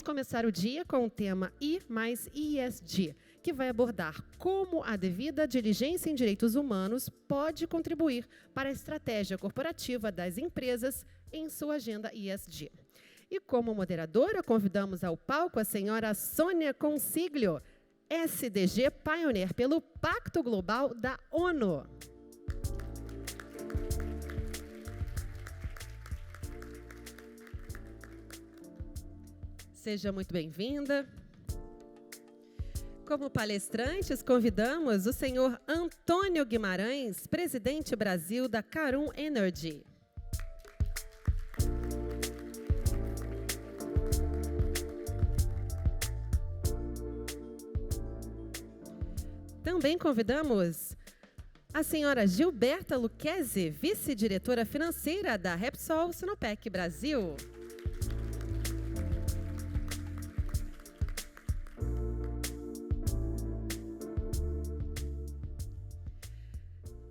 começar o dia com o tema I mais ESG, que vai abordar como a devida diligência em direitos humanos pode contribuir para a estratégia corporativa das empresas em sua agenda ESG. E como moderadora, convidamos ao palco a senhora Sônia Consiglio, SDG Pioneer pelo Pacto Global da ONU. Seja muito bem-vinda. Como palestrantes, convidamos o senhor Antônio Guimarães, presidente Brasil da Carum Energy. Também convidamos a senhora Gilberta Lucchesi, vice-diretora financeira da Repsol Sinopec Brasil.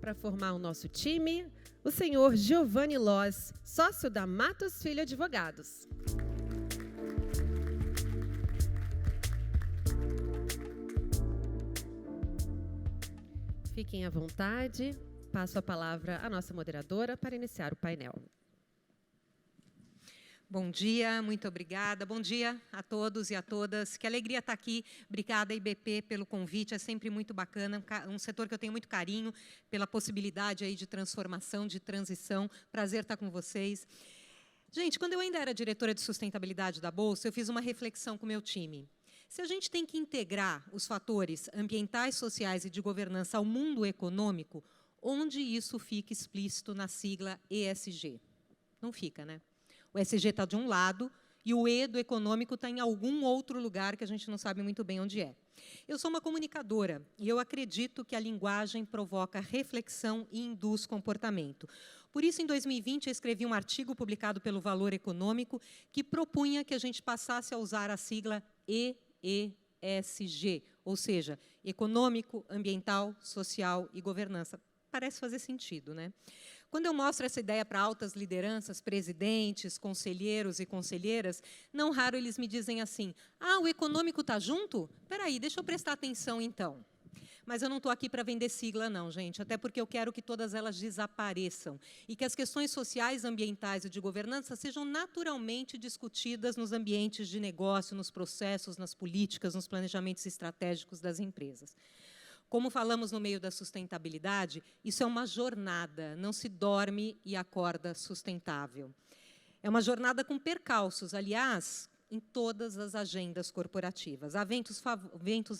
Para formar o nosso time, o senhor Giovanni Loz, sócio da Matos Filho Advogados. Fiquem à vontade. Passo a palavra à nossa moderadora para iniciar o painel. Bom dia, muito obrigada. Bom dia a todos e a todas. Que alegria estar aqui. Obrigada, IBP, pelo convite. É sempre muito bacana. Um setor que eu tenho muito carinho pela possibilidade aí de transformação, de transição. Prazer estar com vocês. Gente, quando eu ainda era diretora de sustentabilidade da Bolsa, eu fiz uma reflexão com o meu time. Se a gente tem que integrar os fatores ambientais, sociais e de governança ao mundo econômico, onde isso fica explícito na sigla ESG? Não fica, né? O ESG está de um lado e o E do econômico está em algum outro lugar que a gente não sabe muito bem onde é. Eu sou uma comunicadora e eu acredito que a linguagem provoca reflexão e induz comportamento. Por isso, em 2020, eu escrevi um artigo publicado pelo Valor Econômico que propunha que a gente passasse a usar a sigla ESG, ou seja, econômico, ambiental, social e governança. Parece fazer sentido, né? Quando eu mostro essa ideia para altas lideranças, presidentes, conselheiros e conselheiras, não raro eles me dizem assim: ah, o econômico está junto? Espera aí, deixa eu prestar atenção, então. Mas eu não estou aqui para vender sigla, não, gente, até porque eu quero que todas elas desapareçam e que as questões sociais, ambientais e de governança sejam naturalmente discutidas nos ambientes de negócio, nos processos, nas políticas, nos planejamentos estratégicos das empresas. Como falamos no meio da sustentabilidade, isso é uma jornada, não se dorme e acorda sustentável. É uma jornada com percalços, aliás, em todas as agendas corporativas. Há ventos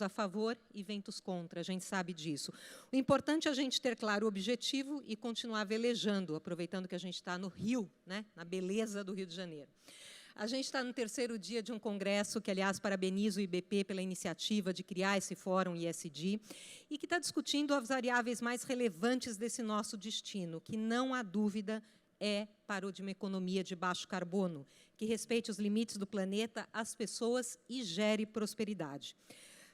a favor e ventos contra, a gente sabe disso. O importante é a gente ter claro o objetivo e continuar velejando, aproveitando que a gente está no Rio, né, na beleza do Rio de Janeiro. A gente está no terceiro dia de um congresso que, aliás, parabenizo o IBP pela iniciativa de criar esse fórum ESG e que está discutindo as variáveis mais relevantes desse nosso destino, que, não há dúvida, é para o de uma economia de baixo carbono, que respeite os limites do planeta, as pessoas e gere prosperidade.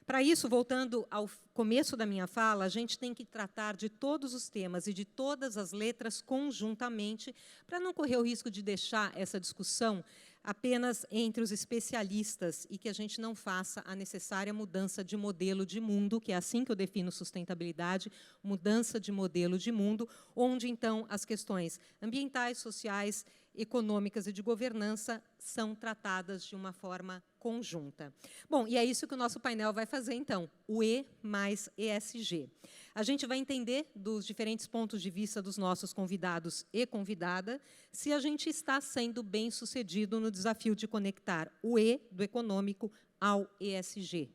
Para isso, voltando ao começo da minha fala, a gente tem que tratar de todos os temas e de todas as letras conjuntamente, para não correr o risco de deixar essa discussão apenas entre os especialistas e que a gente não faça a necessária mudança de modelo de mundo, que é assim que eu defino sustentabilidade, mudança de modelo de mundo, onde, então, as questões ambientais, sociais, econômicas e de governança são tratadas de uma forma conjunta. Bom, e é isso que o nosso painel vai fazer, então, o E mais ESG. A gente vai entender dos diferentes pontos de vista dos nossos convidados e convidada se a gente está sendo bem-sucedido no desafio de conectar o E do econômico ao ESG.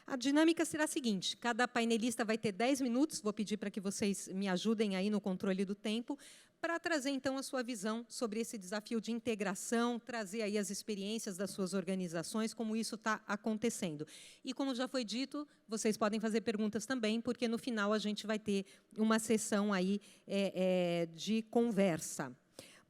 A dinâmica será a seguinte: cada painelista vai ter 10 minutos, vou pedir para que vocês me ajudem aí no controle do tempo, para trazer, então, a sua visão sobre esse desafio de integração, trazer aí as experiências das suas organizações, como isso está acontecendo. E, como já foi dito, vocês podem fazer perguntas também, porque, no final, a gente vai ter uma sessão aí, de conversa.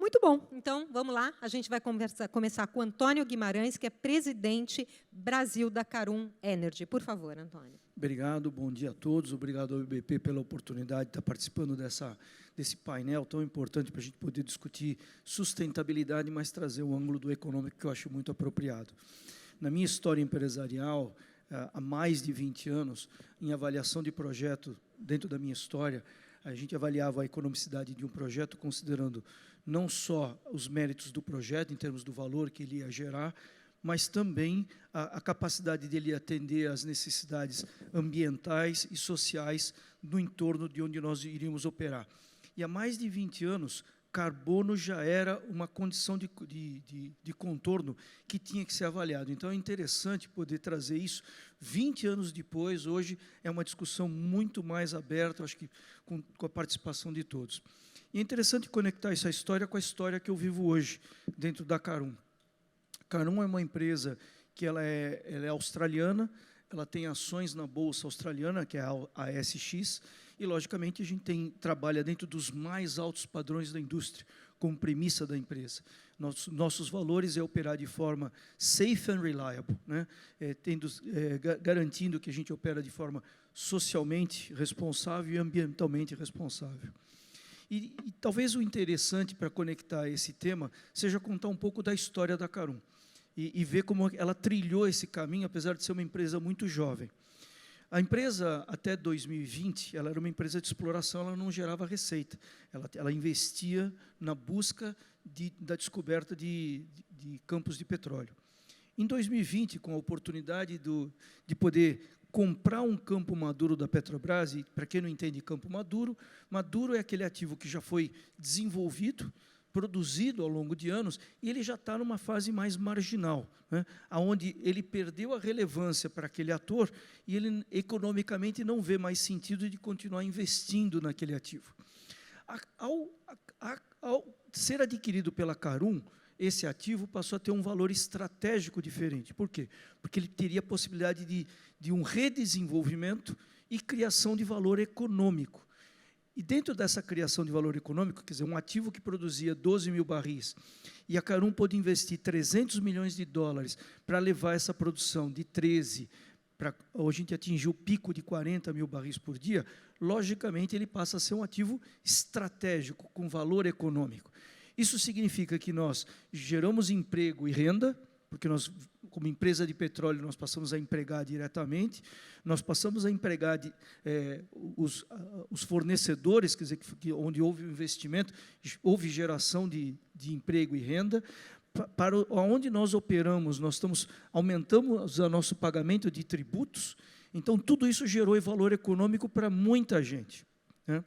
Muito bom, então, vamos lá. A gente vai começar com o Antônio Guimarães, que é presidente Brasil da Carum Energy. Por favor, Antônio. Obrigado, bom dia a todos. Obrigado ao IBP pela oportunidade de estar participando desse painel tão importante para a gente poder discutir sustentabilidade, mas trazer o ângulo do econômico que eu acho muito apropriado. Na minha história empresarial, há mais de 20 anos, em avaliação de projeto, dentro da minha história, a gente avaliava a economicidade de um projeto considerando não só os méritos do projeto, em termos do valor que ele ia gerar, mas também a capacidade dele atender às necessidades ambientais e sociais no entorno de onde nós iríamos operar. E há mais de 20 anos, carbono já era uma condição de contorno que tinha que ser avaliado. Então, é interessante poder trazer isso 20 anos depois. Hoje é uma discussão muito mais aberta, acho que com a participação de todos. E é interessante conectar essa história com a história que eu vivo hoje, dentro da Carum. Carum é uma empresa que ela é australiana, ela tem ações na Bolsa Australiana, que é a ASX, e, logicamente, a gente trabalha dentro dos mais altos padrões da indústria, como premissa da empresa. Nossos valores é operar de forma safe and reliable, né? Garantindo que a gente opera de forma socialmente responsável e ambientalmente responsável. E talvez o interessante para conectar esse tema seja contar um pouco da história da Carum e ver como ela trilhou esse caminho, apesar de ser uma empresa muito jovem. A empresa, até 2020, ela era uma empresa de exploração, ela não gerava receita. Ela investia na busca da descoberta de campos de petróleo. Em 2020, com a oportunidade de poder comprar um campo maduro da Petrobras, e para quem não entende campo maduro, maduro é aquele ativo que já foi desenvolvido, produzido ao longo de anos, e ele já está numa fase mais marginal, né, onde ele perdeu a relevância para aquele ator e ele economicamente não vê mais sentido de continuar investindo naquele ativo. Ao ser adquirido pela Carum, esse ativo passou a ter um valor estratégico diferente. Por quê? Porque ele teria a possibilidade de um redesenvolvimento e criação de valor econômico. E dentro dessa criação de valor econômico, quer dizer, um ativo que produzia 12 mil barris, e a Carum pôde investir 300 milhões de dólares para levar essa produção de 13, para hoje a gente atingir o pico de 40 mil barris por dia, logicamente ele passa a ser um ativo estratégico, com valor econômico. Isso significa que nós geramos emprego e renda, porque nós, como empresa de petróleo, nós passamos a empregar diretamente, nós passamos a empregar os fornecedores, quer dizer, onde houve investimento, houve geração de emprego e renda. Para onde nós operamos, aumentamos o nosso pagamento de tributos, então tudo isso gerou valor econômico para muita gente, né?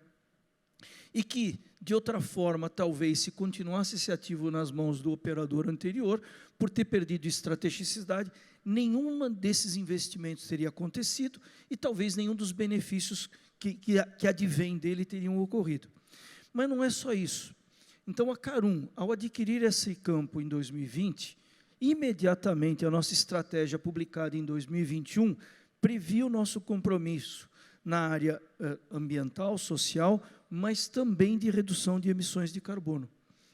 E que, de outra forma, talvez, se continuasse esse ativo nas mãos do operador anterior, por ter perdido estrategicidade, nenhum desses investimentos teria acontecido e talvez nenhum dos benefícios que advêm dele teriam ocorrido. Mas não é só isso. Então, a Carum, ao adquirir esse campo em 2020, imediatamente a nossa estratégia publicada em 2021 previa o nosso compromisso na área ambiental, social, mas também de redução de emissões de carbono.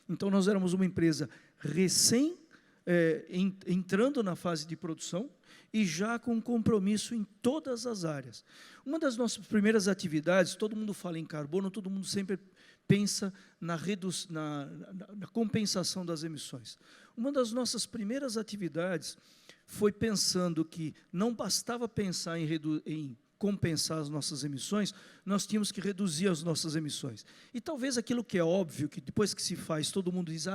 Então, nós éramos uma empresa entrando na fase de produção e já com compromisso em todas as áreas. Uma das nossas primeiras atividades, todo mundo fala em carbono, todo mundo sempre pensa na compensação das emissões. Uma das nossas primeiras atividades foi pensando que não bastava pensar em compensar as nossas emissões, nós tínhamos que reduzir as nossas emissões. E talvez aquilo que é óbvio, que depois que se faz, todo mundo diz,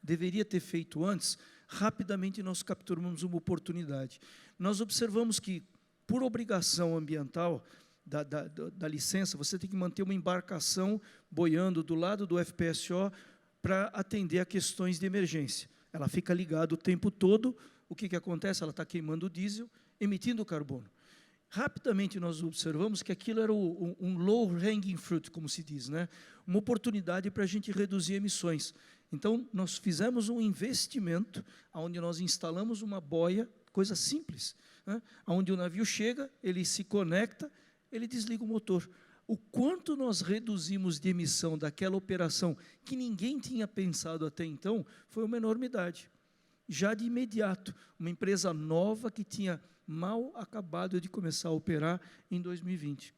deveria ter feito antes, rapidamente nós capturamos uma oportunidade. Nós observamos que, por obrigação ambiental da licença, você tem que manter uma embarcação boiando do lado do FPSO para atender a questões de emergência. Ela fica ligada o tempo todo, o que acontece? Ela está queimando diesel, emitindo carbono. Rapidamente nós observamos que aquilo era um low-hanging fruit, como se diz, né? Uma oportunidade para a gente reduzir emissões. Então, nós fizemos um investimento, onde nós instalamos uma boia, coisa simples, né? Onde o navio chega, ele se conecta, ele desliga o motor. O quanto nós reduzimos de emissão daquela operação que ninguém tinha pensado até então, foi uma enormidade. Já de imediato, uma empresa nova que tinha mal acabado de começar a operar em 2020.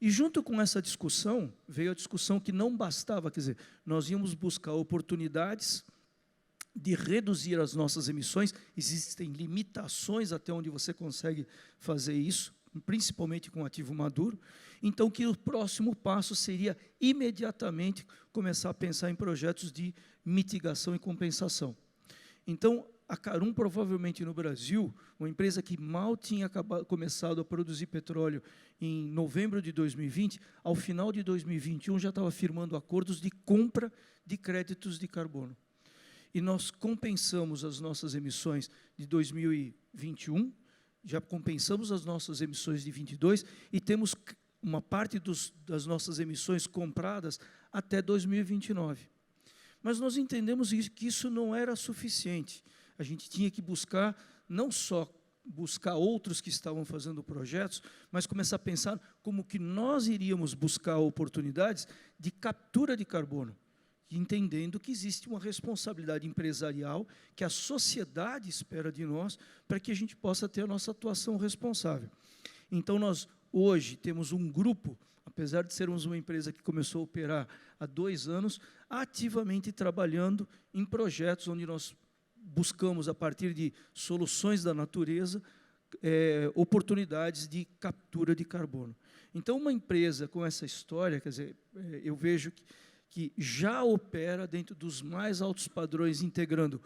E junto com essa discussão, veio a discussão que não bastava, quer dizer, nós íamos buscar oportunidades de reduzir as nossas emissões. Existem limitações até onde você consegue fazer isso, principalmente com ativo maduro. Então, que o próximo passo seria imediatamente começar a pensar em projetos de mitigação e compensação. Então, a Carum, provavelmente no Brasil, uma empresa que mal tinha começado a produzir petróleo em novembro de 2020, ao final de 2021 já estava firmando acordos de compra de créditos de carbono. E nós compensamos as nossas emissões de 2021, já compensamos as nossas emissões de 22 e temos uma parte das nossas emissões compradas até 2029. Mas nós entendemos que isso não era suficiente. A gente tinha que buscar, não só buscar outros que estavam fazendo projetos, mas começar a pensar como que nós iríamos buscar oportunidades de captura de carbono, entendendo que existe uma responsabilidade empresarial que a sociedade espera de nós para que a gente possa ter a nossa atuação responsável. Então, nós hoje temos um grupo, apesar de sermos uma empresa que começou a operar há 2 anos, ativamente trabalhando em projetos onde nós buscamos, a partir de soluções da natureza, oportunidades de captura de carbono. Então, uma empresa com essa história, quer dizer, eu vejo que já opera dentro dos mais altos padrões, integrando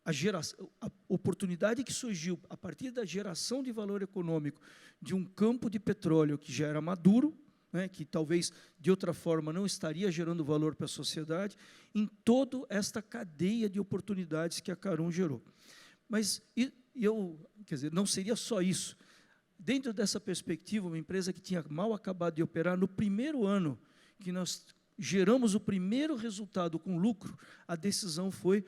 a oportunidade que surgiu a partir da geração de valor econômico de um campo de petróleo que já era maduro, né, que talvez de outra forma não estaria gerando valor para a sociedade, em toda esta cadeia de oportunidades que a Carum gerou. Mas quer dizer, não seria só isso. Dentro dessa perspectiva, uma empresa que tinha mal acabado de operar, no primeiro ano que nós geramos o primeiro resultado com lucro, a decisão foi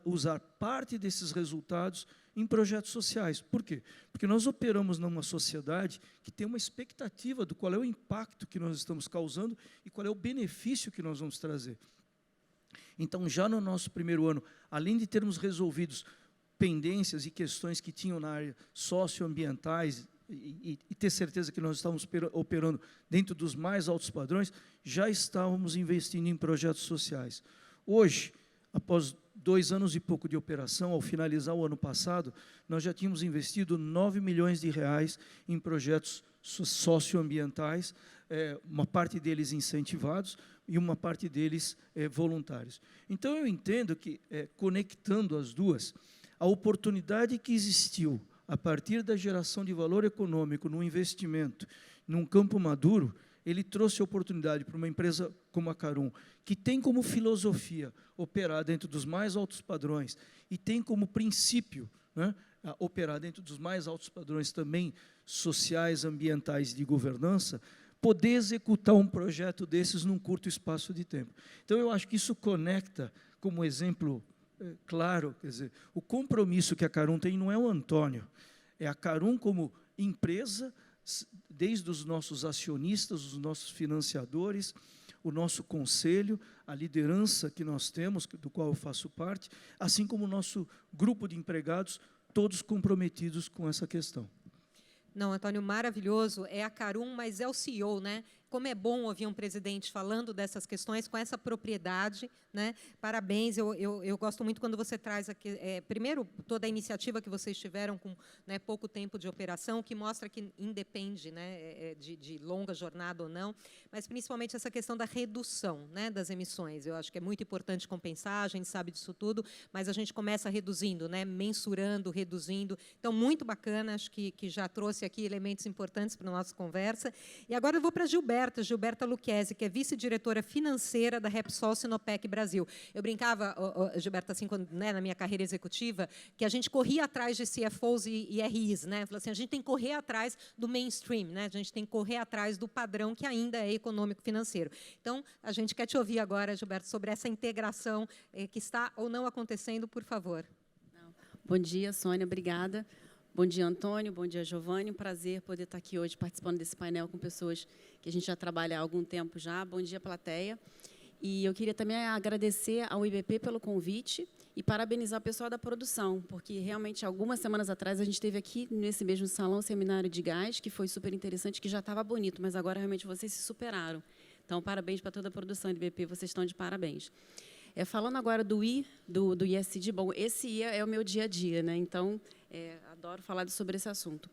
usar parte desses resultados em projetos sociais. Por quê? Porque nós operamos numa sociedade que tem uma expectativa do qual é o impacto que nós estamos causando e qual é o benefício que nós vamos trazer. Então, já no nosso primeiro ano, além de termos resolvido pendências e questões que tinham na área socioambientais e ter certeza que nós estávamos operando dentro dos mais altos padrões, já estávamos investindo em projetos sociais. Hoje, após 2 anos e pouco de operação, ao finalizar o ano passado, nós já tínhamos investido R$9 milhões em projetos socioambientais, uma parte deles incentivados e uma parte deles voluntários. Então, eu entendo que, conectando as duas, a oportunidade que existiu a partir da geração de valor econômico no investimento, num campo maduro, ele trouxe oportunidade para uma empresa como a Carum, que tem como filosofia operar dentro dos mais altos padrões e tem como princípio, né, operar dentro dos mais altos padrões também sociais, ambientais, de governança, poder executar um projeto desses num curto espaço de tempo. Então, eu acho que isso conecta, como exemplo claro, quer dizer, o compromisso que a Carum tem não é o Antônio, é a Carum como empresa, desde os nossos acionistas, os nossos financiadores, o nosso conselho, a liderança que nós temos, do qual eu faço parte, assim como o nosso grupo de empregados, todos comprometidos com essa questão. Não, Antônio, maravilhoso. É a Carum, mas é o CEO, né? Como é bom ouvir um presidente falando dessas questões com essa propriedade, né? Parabéns, eu gosto muito quando você traz aqui, primeiro, toda a iniciativa que vocês tiveram com, né, pouco tempo de operação, que mostra que independe, né, de longa jornada ou não, mas principalmente essa questão da redução, né, das emissões. Eu acho que é muito importante compensar, a gente sabe disso tudo, mas a gente começa reduzindo, né, mensurando, reduzindo. Então, muito bacana, acho que já trouxe aqui elementos importantes para a nossa conversa. E agora eu vou para a Gilberta Lucchesi, que é vice-diretora financeira da Repsol Sinopec Brasil. Eu brincava, Gilberta, assim, quando, né, na minha carreira executiva, que a gente corria atrás de CFOs e RIs, né? Falou assim, a gente tem que correr atrás do mainstream, né? A gente tem que correr atrás do padrão que ainda é econômico-financeiro. Então, a gente quer te ouvir agora, Gilberta, sobre essa integração que está ou não acontecendo, por favor. Bom dia, Sônia, obrigada. Bom dia, Antônio. Bom dia, Giovanni. Um prazer poder estar aqui hoje participando desse painel com pessoas que a gente já trabalha há algum tempo já. Bom dia, plateia. E eu queria também agradecer ao IBP pelo convite e parabenizar o pessoal da produção, porque realmente algumas semanas atrás a gente teve aqui nesse mesmo salão um seminário de gás, que foi super interessante, que já estava bonito, mas agora realmente vocês se superaram. Então, parabéns para toda a produção do IBP, vocês estão de parabéns. Falando agora do ESG, bom, esse I é o meu dia a dia, né? Então, adoro falar sobre esse assunto.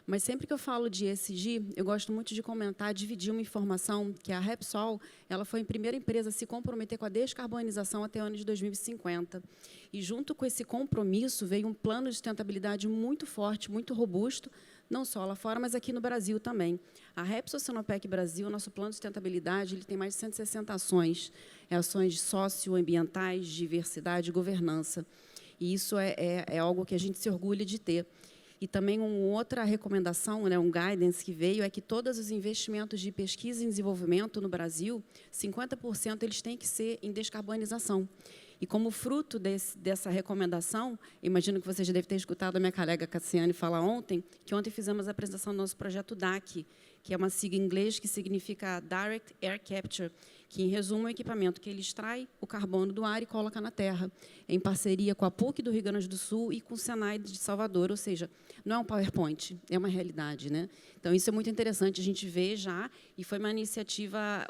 Mas sempre que eu falo de ESG, eu gosto muito de comentar, dividir uma informação que a Repsol, ela foi a primeira empresa a se comprometer com a descarbonização até o ano de 2050. E, junto com esse compromisso, veio um plano de sustentabilidade muito forte, muito robusto, não só lá fora, mas aqui no Brasil também. A Repsol Sinopec Brasil, nosso plano de sustentabilidade, ele tem mais de 160 ações, ações socioambientais, diversidade e governança. E isso é algo que a gente se orgulha de ter. E também uma outra recomendação, né, um guidance que veio, é que todos os investimentos de pesquisa e desenvolvimento no Brasil, 50% eles têm que ser em descarbonização. E como fruto dessa recomendação, imagino que você já deve ter escutado a minha colega Cassiane falar ontem, que ontem fizemos a apresentação do nosso projeto DAC, que é uma sigla em inglês que significa Direct Air Capture, que, em resumo, é um equipamento que ele extrai o carbono do ar e coloca na terra, em parceria com a PUC do Rio Grande do Sul e com o Senai de Salvador, ou seja, não é um PowerPoint, é uma realidade, né? Então, isso é muito interessante a gente ver já, e foi uma iniciativa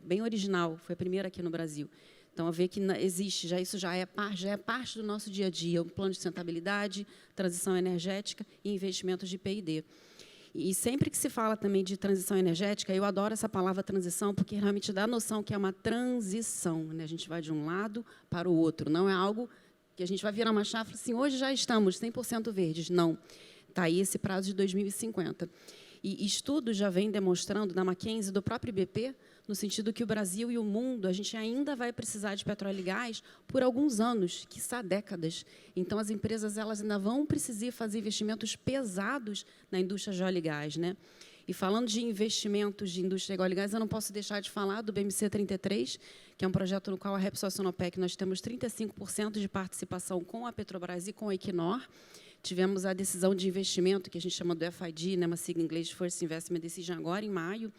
bem original, foi a primeira aqui no Brasil. Então, a ver que existe, isso já é parte do nosso dia a dia, um plano de sustentabilidade, transição energética e investimentos de P&D. E sempre que se fala também de transição energética, eu adoro essa palavra transição, porque realmente dá a noção que é uma transição, né? A gente vai de um lado para o outro, não é algo que a gente vai virar uma chave e falar assim, hoje já estamos 100% verdes. Não, está aí esse prazo de 2050. E estudos já vêm demonstrando, da McKinsey, do próprio IBP, no sentido que o Brasil e o mundo, a gente ainda vai precisar de petróleo e gás por alguns anos, quiçá décadas. Então, as empresas elas ainda vão precisar fazer investimentos pesados na indústria de óleo e gás, né? E falando de investimentos de indústria de óleo e gás, eu não posso deixar de falar do BMC 33, que é um projeto no qual a Repsol Sinopec nós temos 35% de participação com a Petrobras e com a Equinor. Tivemos a decisão de investimento, que a gente chama do FID, né, uma sigla em inglês, First Investment Decision, agora em maio,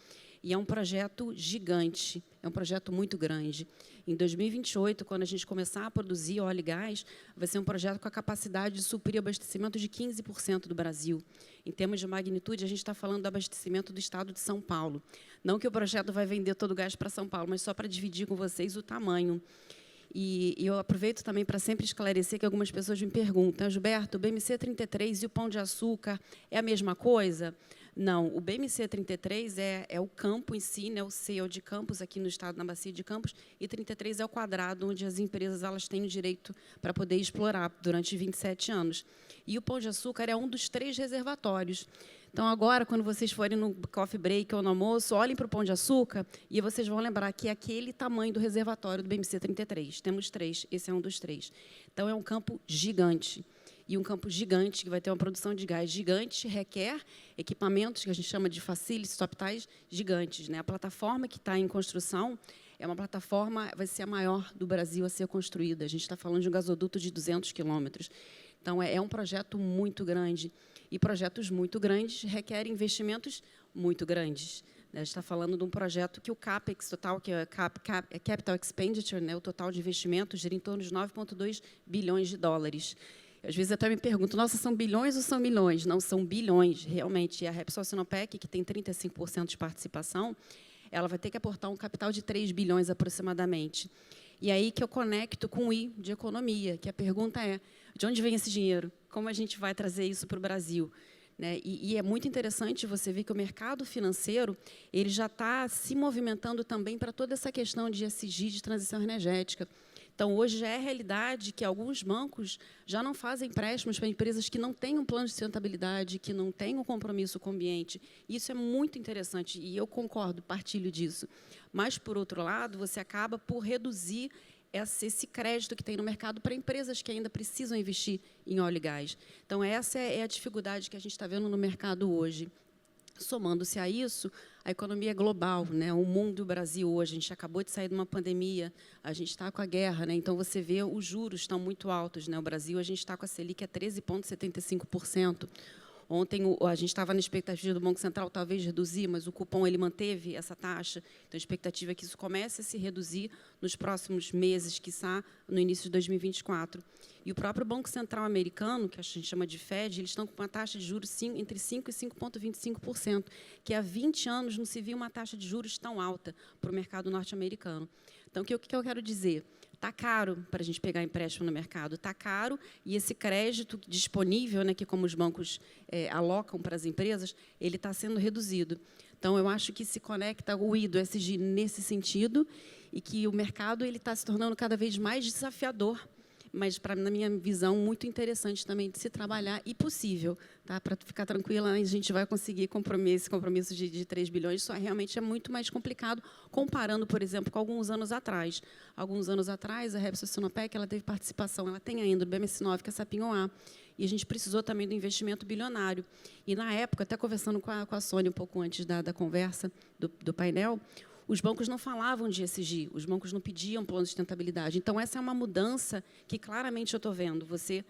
e é um projeto gigante, é um projeto muito grande. Em 2028, quando a gente começar a produzir óleo e gás, vai ser um projeto com a capacidade de suprir abastecimento de 15% do Brasil. Em termos de magnitude, a gente está falando do abastecimento do estado de São Paulo. Não que o projeto vai vender todo o gás para São Paulo, mas só para dividir com vocês o tamanho. E eu aproveito também para sempre esclarecer que algumas pessoas me perguntam, Gilberto, o BMC 33 e o Pão de Açúcar é a mesma coisa? Não, o BMC 33 é o campo em si, né, o CEO de Campos, aqui no estado, na Bacia de Campos, e 33 é o quadrado onde as empresas elas têm o direito para poder explorar durante 27 anos. E o Pão de Açúcar é um dos 3 reservatórios. Então, agora, quando vocês forem no coffee break ou no almoço, olhem para o Pão de Açúcar e vocês vão lembrar que é aquele tamanho do reservatório do BMC 33. Temos 3, esse é um dos 3. Então, é um campo gigante. E um campo gigante, que vai ter uma produção de gás gigante, requer equipamentos que a gente chama de facilities, top-ties, gigantes, né? A plataforma que está em construção é uma plataforma, vai ser a maior do Brasil a ser construída. A gente está falando de um gasoduto de 200 quilômetros. Então, é um projeto muito grande. E projetos muito grandes requerem investimentos muito grandes. A gente está falando de um projeto que o CAPEX total, que é Capital Expenditure, né, o total de investimentos, gira em torno de 9,2 bilhões de dólares. Às vezes até me pergunto, nossa, são bilhões ou são milhões? Não, são bilhões, realmente. E a Repsol Sinopec, que tem 35% de participação, ela vai ter que aportar um capital de 3 bilhões aproximadamente. E aí que eu conecto com o I de economia, que a pergunta é, de onde vem esse dinheiro? Como a gente vai trazer isso para o Brasil? Né? E é muito interessante você ver que o mercado financeiro ele já está se movimentando também para toda essa questão de ESG, de transição energética. Então, hoje já é realidade que alguns bancos já não fazem empréstimos para empresas que não têm um plano de sustentabilidade, que não têm um compromisso com o ambiente. Isso é muito interessante e eu concordo, partilho disso. Mas, por outro lado, você acaba por reduzir esse crédito que tem no mercado para empresas que ainda precisam investir em óleo e gás. Então, essa é a dificuldade que a gente está vendo no mercado hoje. Somando-se a isso, a economia é global, né? O mundo e o Brasil hoje, a gente acabou de sair de uma pandemia, a gente está com a guerra, né? Então você vê os juros estão muito altos, né? O Brasil a gente está com a Selic a 13,75%. Ontem a gente estava na expectativa do Banco Central talvez reduzir, mas o cupom ele manteve essa taxa. Então a expectativa é que isso comece a se reduzir nos próximos meses, quiçá no início de 2024. E o próprio Banco Central americano, que a gente chama de Fed, eles estão com uma taxa de juros entre 5% e 5,25%, que há 20 anos não se viu uma taxa de juros tão alta para o mercado norte-americano. Então, o que eu quero dizer? está caro para a gente pegar empréstimo no mercado, está caro, e esse crédito disponível, né, que como os bancos alocam para as empresas, ele está sendo reduzido. Então, eu acho que se conecta o I do ESG nesse sentido, e que o mercado está se tornando cada vez mais desafiador, mas, na minha visão, muito interessante também de se trabalhar e possível. Tá? Para ficar tranquila, a gente vai conseguir esse compromisso de 3 bilhões, isso realmente é muito mais complicado, comparando, por exemplo, com alguns anos atrás. Alguns anos atrás, a Repsol Sinopec ela teve participação, ela tem ainda, do BMS9, que é Sapinhoá, e a gente precisou também do investimento bilionário. E, na época, até conversando com a Sônia um pouco antes da conversa, do painel, os bancos não falavam de ESG, os bancos não pediam plano de sustentabilidade. Então, essa é uma mudança que, claramente, eu estou vendo. Você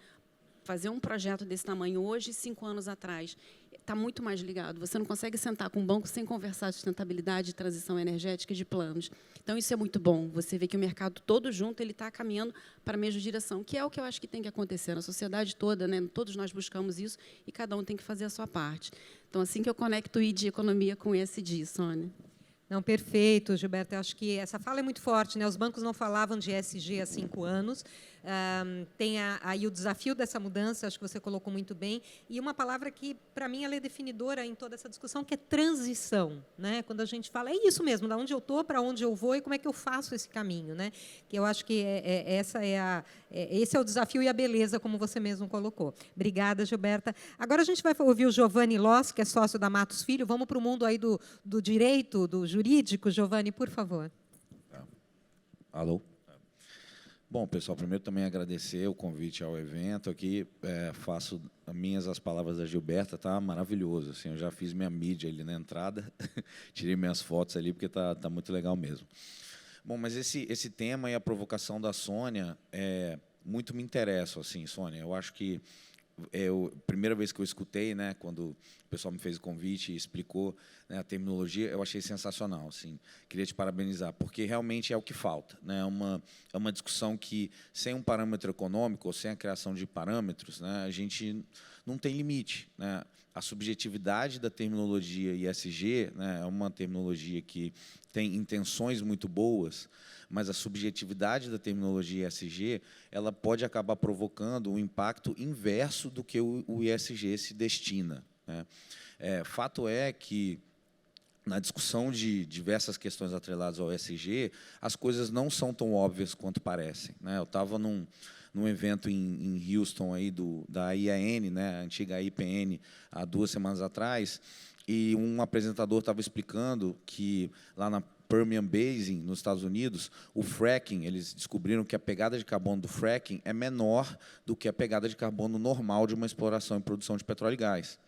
fazer um projeto desse tamanho hoje, 5 anos atrás, está muito mais ligado. Você não consegue sentar com um banco sem conversar de sustentabilidade, de transição energética e de planos. Então, isso é muito bom. Você vê que o mercado todo junto ele está caminhando para a mesma direção, que é o que eu acho que tem que acontecer na sociedade toda, né? Todos nós buscamos isso e cada um tem que fazer a sua parte. Então, assim que eu conecto o I de economia com o ESG, Sônia. Não, perfeito, Gilberto. Eu acho que essa fala é muito forte, né? Os bancos não falavam de ESG há 5 anos. Tem aí o desafio dessa mudança, acho que você colocou muito bem. E uma palavra que, para mim, ela é definidora em toda essa discussão, que é transição. Né? Quando a gente fala, é isso mesmo, de onde eu estou, para onde eu vou e como é que eu faço esse caminho. Né? Que eu acho que esse é o desafio e a beleza, como você mesmo colocou. Obrigada, Gilberta. Agora a gente vai ouvir o Giovanni Loss, que é sócio da Matos Filho. Vamos para o mundo aí do direito, do jurídico. Giovanni, por favor. Alô? Bom, pessoal, primeiro também agradecer o convite ao evento aqui. Faço as palavras da Gilberta, tá maravilhoso. Assim, eu já fiz minha mídia ali na entrada, tirei minhas fotos ali, porque tá muito legal mesmo. Bom, mas esse tema e a provocação da Sônia muito me interessam, assim, Sônia. Eu acho que primeira vez que eu escutei, né, quando o pessoal me fez o convite e explicou, né, a terminologia, eu achei sensacional. Assim, queria te parabenizar, porque realmente é o que falta. Né, é uma discussão que, sem um parâmetro econômico, ou sem a criação de parâmetros, né, a gente não tem limite. Né. A subjetividade da terminologia ESG, né, é uma terminologia que tem intenções muito boas, mas a subjetividade da terminologia ESG ela pode acabar provocando um impacto inverso do que o ESG se destina. Né? Fato é que, na discussão de diversas questões atreladas ao ESG, as coisas não são tão óbvias quanto parecem. Né? Eu estava num evento em Houston aí da IAN, né, a antiga IPN, há 2 semanas atrás, e um apresentador estava explicando que lá na Permian Basin, nos Estados Unidos, o fracking, eles descobriram que a pegada de carbono do fracking é menor do que a pegada de carbono normal de uma exploração e produção de petróleo e gás.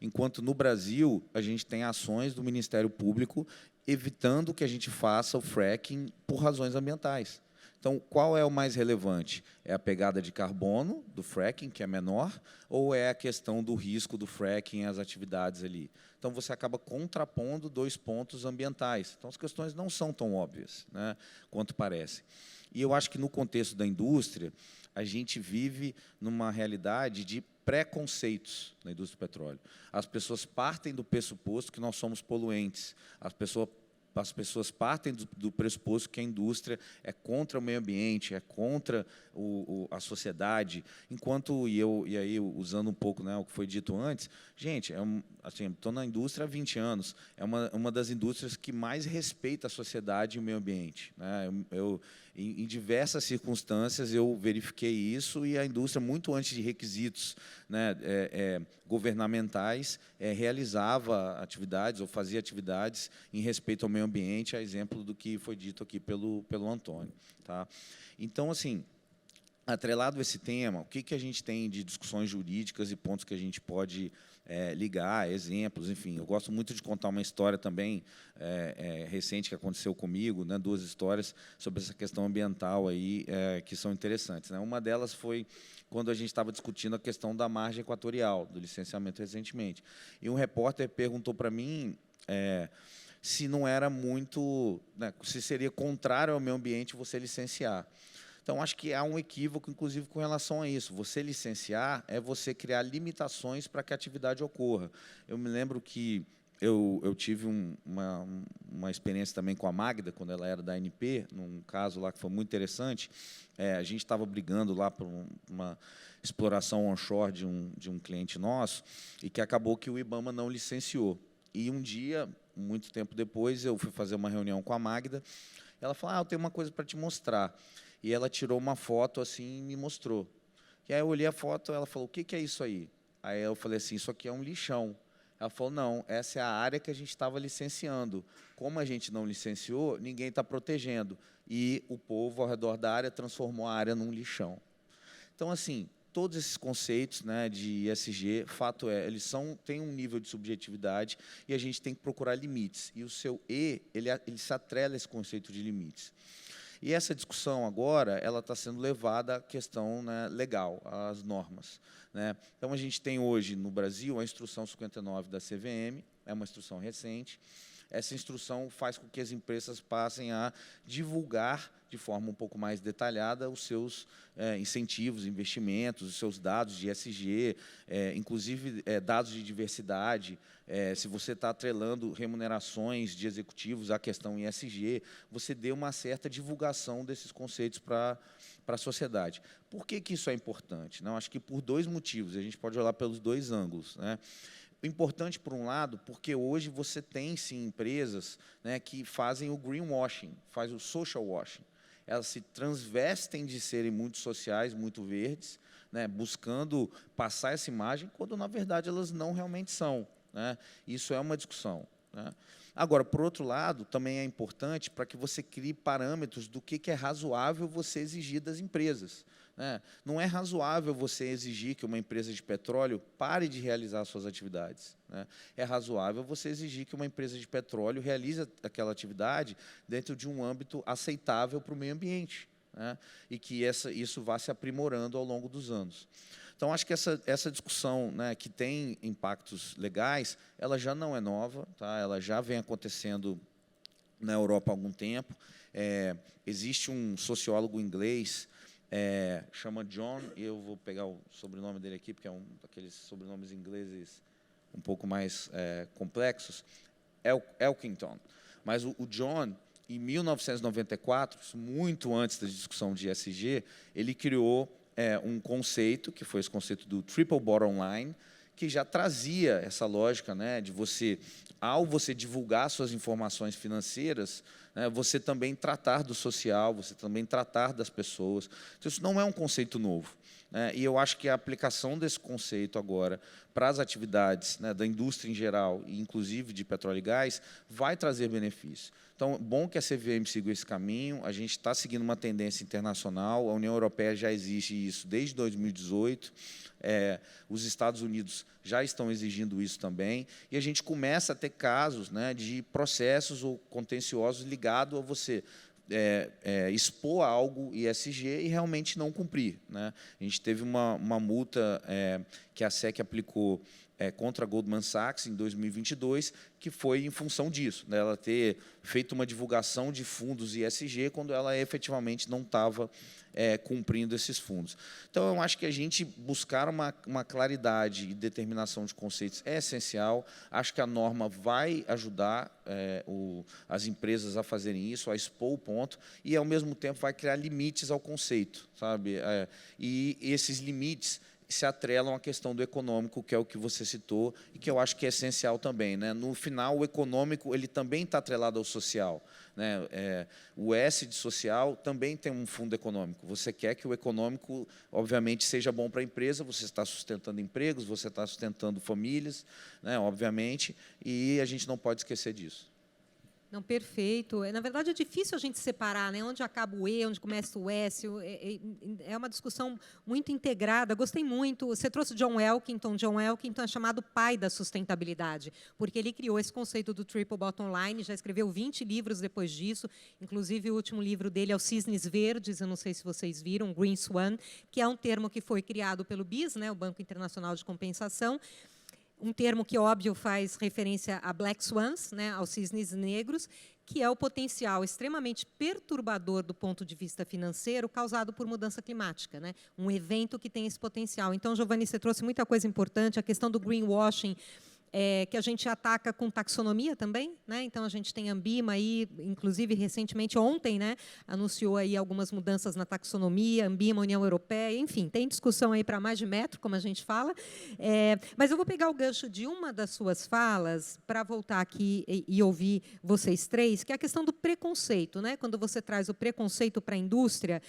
Enquanto no Brasil, a gente tem ações do Ministério Público evitando que a gente faça o fracking por razões ambientais. Então, qual é o mais relevante? É a pegada de carbono do fracking, que é menor, ou é a questão do risco do fracking e as atividades ali? Então, você acaba contrapondo 2 pontos ambientais. Então, as questões não são tão óbvias, né, quanto parecem. E eu acho que, no contexto da indústria, a gente vive numa realidade de preconceitos na indústria do petróleo. As pessoas partem do pressuposto que nós somos poluentes. As pessoas partem do pressuposto que a indústria é contra o meio ambiente, é contra a sociedade, enquanto, e aí usando um pouco, né, o que foi dito antes, gente, assim, estou na indústria há 20 anos, é uma das indústrias que mais respeita a sociedade e o meio ambiente. Né? Em diversas circunstâncias, eu verifiquei isso, e a indústria, muito antes de requisitos, né, governamentais, realizava atividades ou fazia atividades em respeito ao meio ambiente, a exemplo do que foi dito aqui pelo Antônio. Tá? Então, assim, atrelado a esse tema, o que a gente tem de discussões jurídicas e pontos que a gente pode ligar, exemplos, enfim. Eu gosto muito de contar uma história também recente que aconteceu comigo, né, 2 histórias sobre essa questão ambiental aí, que são interessantes. Né? Uma delas foi quando a gente estava discutindo a questão da margem equatorial, do licenciamento recentemente. E um repórter perguntou para mim se não era muito, né, se seria contrário ao meio ambiente você licenciar. Então, acho que há um equívoco, inclusive, com relação a isso. Você licenciar é você criar limitações para que a atividade ocorra. Eu me lembro que, eu tive uma experiência também com a Magda, quando ela era da ANP, num caso lá que foi muito interessante. A gente estava brigando lá por uma exploração onshore de um cliente nosso, e que acabou que o IBAMA não licenciou. E um dia, muito tempo depois, eu fui fazer uma reunião com a Magda. Ela falou: eu tenho uma coisa para te mostrar. E ela tirou uma foto assim e me mostrou. E aí eu olhei a foto, ela falou: o que é isso aí? Aí eu falei assim: isso aqui é um lixão. Ela falou: não, essa é a área que a gente estava licenciando. Como a gente não licenciou, ninguém está protegendo. E o povo ao redor da área transformou a área num lixão. Então, assim, todos esses conceitos, né, de ESG, fato é, eles têm um nível de subjetividade e a gente tem que procurar limites. E o seu E, ele se atrela a esse conceito de limites. E essa discussão agora, ela está sendo levada à questão, né, legal, às normas, né? Então, a gente tem hoje, no Brasil, a Instrução 59 da CVM, é uma instrução recente. Essa instrução faz com que as empresas passem a divulgar de forma um pouco mais detalhada os seus incentivos, investimentos, os seus dados de ESG, inclusive dados de diversidade. Se você está atrelando remunerações de executivos à questão ESG, você dê uma certa divulgação desses conceitos para a sociedade. Por que isso é importante? Não, acho que por dois motivos, a gente pode olhar pelos dois ângulos, né? Importante, por um lado, porque hoje você tem, sim, empresas, né, que fazem o greenwashing, fazem o social washing. Elas se transvestem de serem muito sociais, muito verdes, né, buscando passar essa imagem, quando, na verdade, elas não realmente são, né? Isso é uma discussão, né? Agora, por outro lado, também é importante para que você crie parâmetros do que é razoável você exigir das empresas, né? Não é razoável você exigir que uma empresa de petróleo pare de realizar suas atividades, né? É razoável você exigir que uma empresa de petróleo realize aquela atividade dentro de um âmbito aceitável para o meio ambiente, né? E que isso vá se aprimorando ao longo dos anos. Então, acho que essa discussão, né, que tem impactos legais, ela já não é nova, tá? Ela já vem acontecendo na Europa há algum tempo. Existe um sociólogo inglês, chama John, e eu vou pegar o sobrenome dele aqui, porque é um daqueles sobrenomes ingleses um pouco mais complexos, Elkington. Mas o John, em 1994, muito antes da discussão de ESG, ele criou um conceito, que foi esse conceito do triple bottom line, que já trazia essa lógica, né, de você, ao você divulgar suas informações financeiras, né, você também tratar do social, você também tratar das pessoas. Então, isso não é um conceito novo, né? E eu acho que a aplicação desse conceito agora para as atividades, né, da indústria em geral, e inclusive de petróleo e gás, vai trazer benefícios. Então, bom que a CVM siga esse caminho. A gente está seguindo uma tendência internacional. A União Europeia já exige isso desde 2018. Os Estados Unidos já estão exigindo isso também. E a gente começa a ter casos, né, de processos ou contenciosos ligados a você expor algo ESG e realmente não cumprir, né? A gente teve uma multa que a SEC aplicou contra a Goldman Sachs em 2022, que foi em função disso, né, ela ter feito uma divulgação de fundos ESG quando ela efetivamente não estava cumprindo esses fundos. Então, eu acho que a gente buscar uma claridade e determinação de conceitos é essencial. Acho que a norma vai ajudar as empresas a fazerem isso, a expor o ponto, e, ao mesmo tempo, vai criar limites ao conceito, sabe? E esses limites se atrelam à questão do econômico, que é o que você citou, e que eu acho que é essencial também, né? No final, o econômico ele também está atrelado ao social, né? O S de social também tem um fundo econômico. Você quer que o econômico, obviamente, seja bom para a empresa, você está sustentando empregos, você está sustentando famílias, né? Obviamente, e a gente não pode esquecer disso. Não, perfeito. Na verdade, é difícil a gente separar, né, onde acaba o E, onde começa o S. É uma discussão muito integrada. Gostei muito. Você trouxe John Elkington. John Elkington é chamado pai da sustentabilidade, porque ele criou esse conceito do triple bottom line, já escreveu 20 livros depois disso. Inclusive, o último livro dele é o Cisnes Verdes, eu não sei se vocês viram, Green Swan, que é um termo que foi criado pelo BIS, né, o Banco Internacional de Compensação, um termo que, óbvio, faz referência a Black Swans, né, aos cisnes negros, que é o potencial extremamente perturbador do ponto de vista financeiro causado por mudança climática, né? Um evento que tem esse potencial. Então, Giovanni, você trouxe muita coisa importante, a questão do greenwashing. que a gente ataca com taxonomia também, né? Então a gente tem a Ambima aí, inclusive recentemente ontem, né, anunciou aí algumas mudanças na taxonomia, Ambima, União Europeia, enfim, tem discussão aí para mais de metro, como a gente fala. Mas eu vou pegar o gancho de uma das suas falas para voltar aqui e ouvir vocês três, que é a questão do preconceito, né? Quando você traz o preconceito para a indústria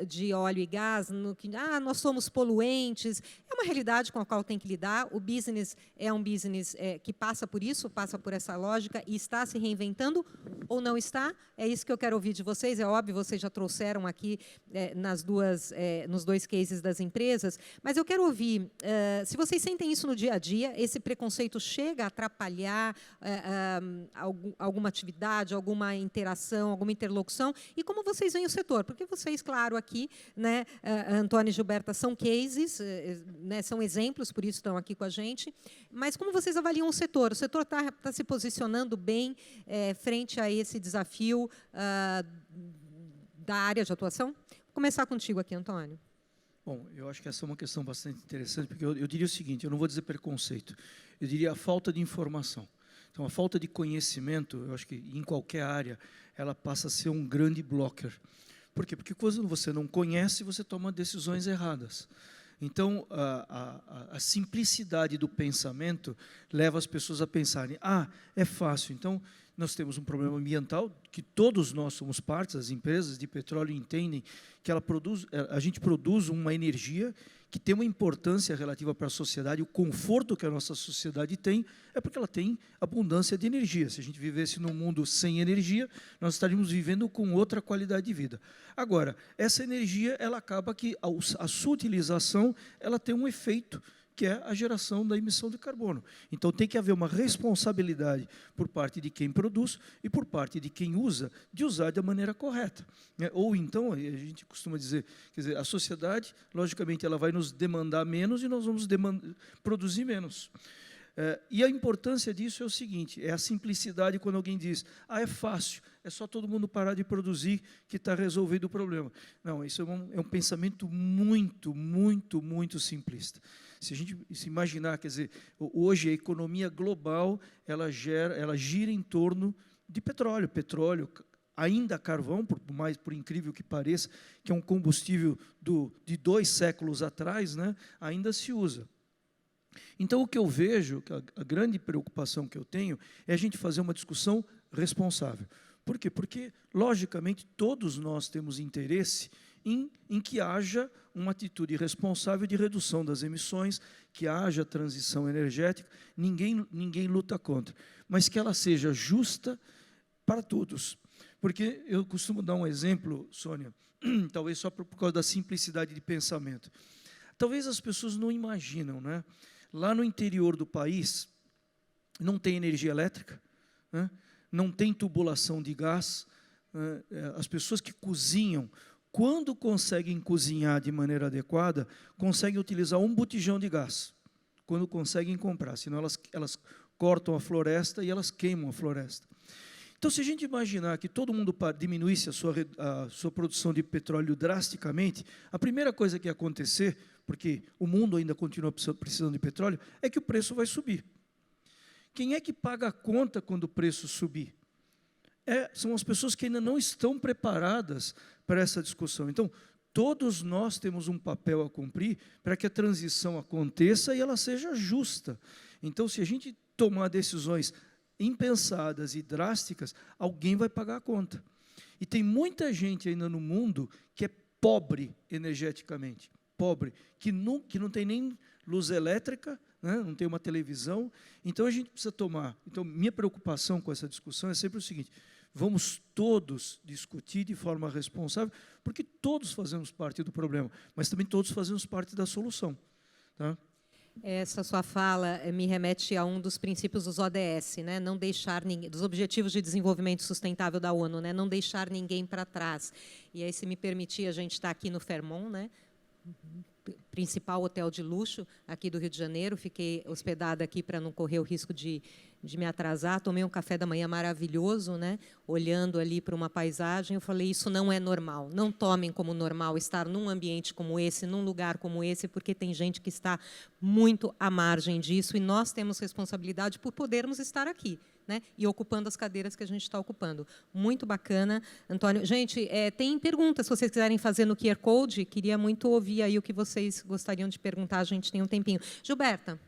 de óleo e gás, no que nós somos poluentes, é uma realidade com a qual tem que lidar. O business é um business que passa por isso, passa por essa lógica e está se reinventando ou não está? É isso que eu quero ouvir de vocês. É óbvio, vocês já trouxeram aqui nos dois cases das empresas, mas eu quero ouvir se vocês sentem isso no dia a dia, esse preconceito chega a atrapalhar alguma atividade, alguma interação, alguma interlocução, e como vocês veem o setor? Porque vocês, claro, aqui, né, Antônio e Gilberta, são cases, né, são exemplos, por isso estão aqui com a gente, mas como vocês avaliam o setor? O setor está se posicionando bem frente a esse desafio da área de atuação? Vou começar contigo aqui, Antônio. Bom, eu acho que essa é uma questão bastante interessante, porque eu diria o seguinte, eu não vou dizer preconceito, eu diria a falta de informação. Então, a falta de conhecimento, eu acho que em qualquer área, ela passa a ser um grande blocker. Por quê? Porque quando você não conhece, você toma decisões erradas. Então, a simplicidade do pensamento leva as pessoas a pensarem, é fácil, então nós temos um problema ambiental, que todos nós somos parte, as empresas de petróleo entendem que a gente produz uma energia que tem uma importância relativa para a sociedade, o conforto que a nossa sociedade tem, é porque ela tem abundância de energia. Se a gente vivesse num mundo sem energia, nós estaríamos vivendo com outra qualidade de vida. Agora, essa energia, ela acaba que a sua utilização, ela tem um efeito, que é a geração da emissão de carbono. Então, tem que haver uma responsabilidade por parte de quem produz e por parte de quem usa, de usar da maneira correta. Ou então, a gente costuma dizer, quer dizer, a sociedade, logicamente, ela vai nos demandar menos e nós vamos produzir menos. E a importância disso é o seguinte, é a simplicidade quando alguém diz, é fácil, é só todo mundo parar de produzir que está resolvido o problema. Não, isso é um pensamento muito, muito, muito simplista. Se a gente se imaginar, quer dizer, hoje a economia global, ela gira em torno de petróleo, ainda carvão, por incrível que pareça, que é um combustível de 2 séculos atrás, né, ainda se usa. Então, o que eu vejo, a grande preocupação que eu tenho, é a gente fazer uma discussão responsável. Por quê? Porque, logicamente, todos nós temos interesse em que haja uma atitude responsável de redução das emissões, que haja transição energética, ninguém luta contra, mas que ela seja justa para todos. Porque eu costumo dar um exemplo, Sônia, talvez só por causa da simplicidade de pensamento. Talvez as pessoas não imaginam, né? Lá no interior do país, não tem energia elétrica, né? Não tem tubulação de gás, as pessoas que cozinham, quando conseguem cozinhar de maneira adequada, conseguem utilizar um botijão de gás, quando conseguem comprar, senão elas cortam a floresta e elas queimam a floresta. Então, se a gente imaginar que todo mundo diminuísse a sua produção de petróleo drasticamente, a primeira coisa que ia acontecer, porque o mundo ainda continua precisando de petróleo, é que o preço vai subir. Quem é que paga a conta quando o preço subir? São as pessoas que ainda não estão preparadas para essa discussão. Então, todos nós temos um papel a cumprir para que a transição aconteça e ela seja justa. Então, se a gente tomar decisões impensadas e drásticas, alguém vai pagar a conta. E tem muita gente ainda no mundo que é pobre energeticamente, pobre, que não tem nem luz elétrica, né, não tem uma televisão. Então, a gente precisa tomar. Então, minha preocupação com essa discussão é sempre o seguinte, vamos todos discutir de forma responsável, porque todos fazemos parte do problema, mas também todos fazemos parte da solução. Tá? Essa sua fala me remete a um dos princípios dos ODS, né? Não deixar ninguém, dos Objetivos de Desenvolvimento Sustentável da ONU, né? Não deixar ninguém para trás. E aí, se me permitir, a gente está aqui no Fairmont, né? Principal hotel de luxo aqui do Rio de Janeiro. Fiquei hospedada aqui para não correr o risco de de me atrasar, tomei um café da manhã maravilhoso, né? Olhando ali para uma paisagem, eu falei, isso não é normal. Não tomem como normal estar num ambiente como esse, num lugar como esse, porque tem gente que está muito à margem disso, e nós temos responsabilidade por podermos estar aqui, né? E ocupando as cadeiras que a gente está ocupando. Muito bacana, Antônio. Gente, tem perguntas, se vocês quiserem fazer no QR Code, queria muito ouvir aí o que vocês gostariam de perguntar, a gente tem um tempinho. Gilberta,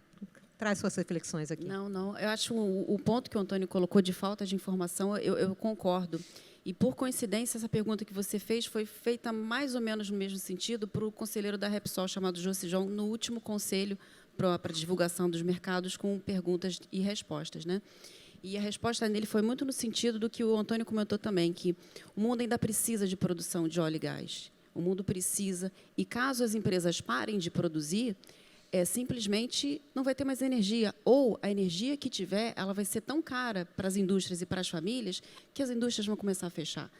traz suas reflexões aqui. Não. Eu acho o ponto que o Antônio colocou de falta de informação, eu concordo. E, por coincidência, essa pergunta que você fez foi feita mais ou menos no mesmo sentido para o conselheiro da Repsol, chamado Jocijão, no último conselho para a divulgação dos mercados, com perguntas e respostas, né? E a resposta dele foi muito no sentido do que o Antônio comentou também, que o mundo ainda precisa de produção de óleo e gás. O mundo precisa, e caso as empresas parem de produzir, simplesmente não vai ter mais energia, ou a energia que tiver, ela vai ser tão cara para as indústrias e para as famílias que as indústrias vão começar a fechar.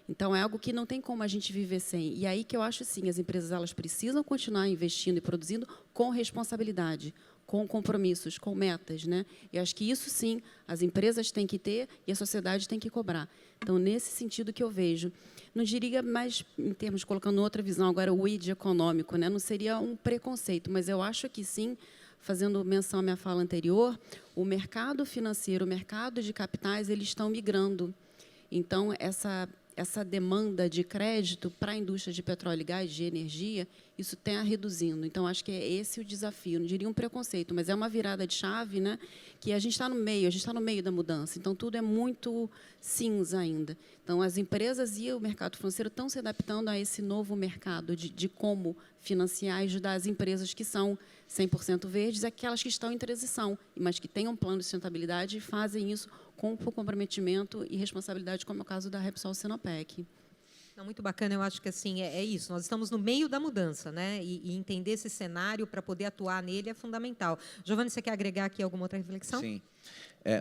Então, é algo que não tem como a gente viver sem. E aí que eu acho, sim, as empresas elas precisam continuar investindo e produzindo com responsabilidade, com compromissos, com metas, né? Eu acho que isso, sim, as empresas têm que ter e a sociedade tem que cobrar. Então, nesse sentido que eu vejo, não diria mais, em termos, colocando outra visão, agora o id econômico, né? Não seria um preconceito, mas eu acho que, sim, fazendo menção à minha fala anterior, o mercado financeiro, o mercado de capitais, eles estão migrando. Então, essa demanda de crédito para a indústria de petróleo e gás, de energia, isso tem a reduzindo. Então, acho que é esse o desafio. Não diria um preconceito, mas é uma virada de chave, né, que a gente está no meio da mudança. Então, tudo é muito cinza ainda. Então, as empresas e o mercado financeiro estão se adaptando a esse novo mercado de como financiar e ajudar as empresas que são 100% verdes, aquelas que estão em transição, mas que têm um plano de sustentabilidade e fazem isso com comprometimento e responsabilidade, como é o caso da Repsol Sinopec. Não, muito bacana, eu acho que assim, é isso, nós estamos no meio da mudança, né? E entender esse cenário para poder atuar nele é fundamental. Giovanni, você quer agregar aqui alguma outra reflexão? Sim.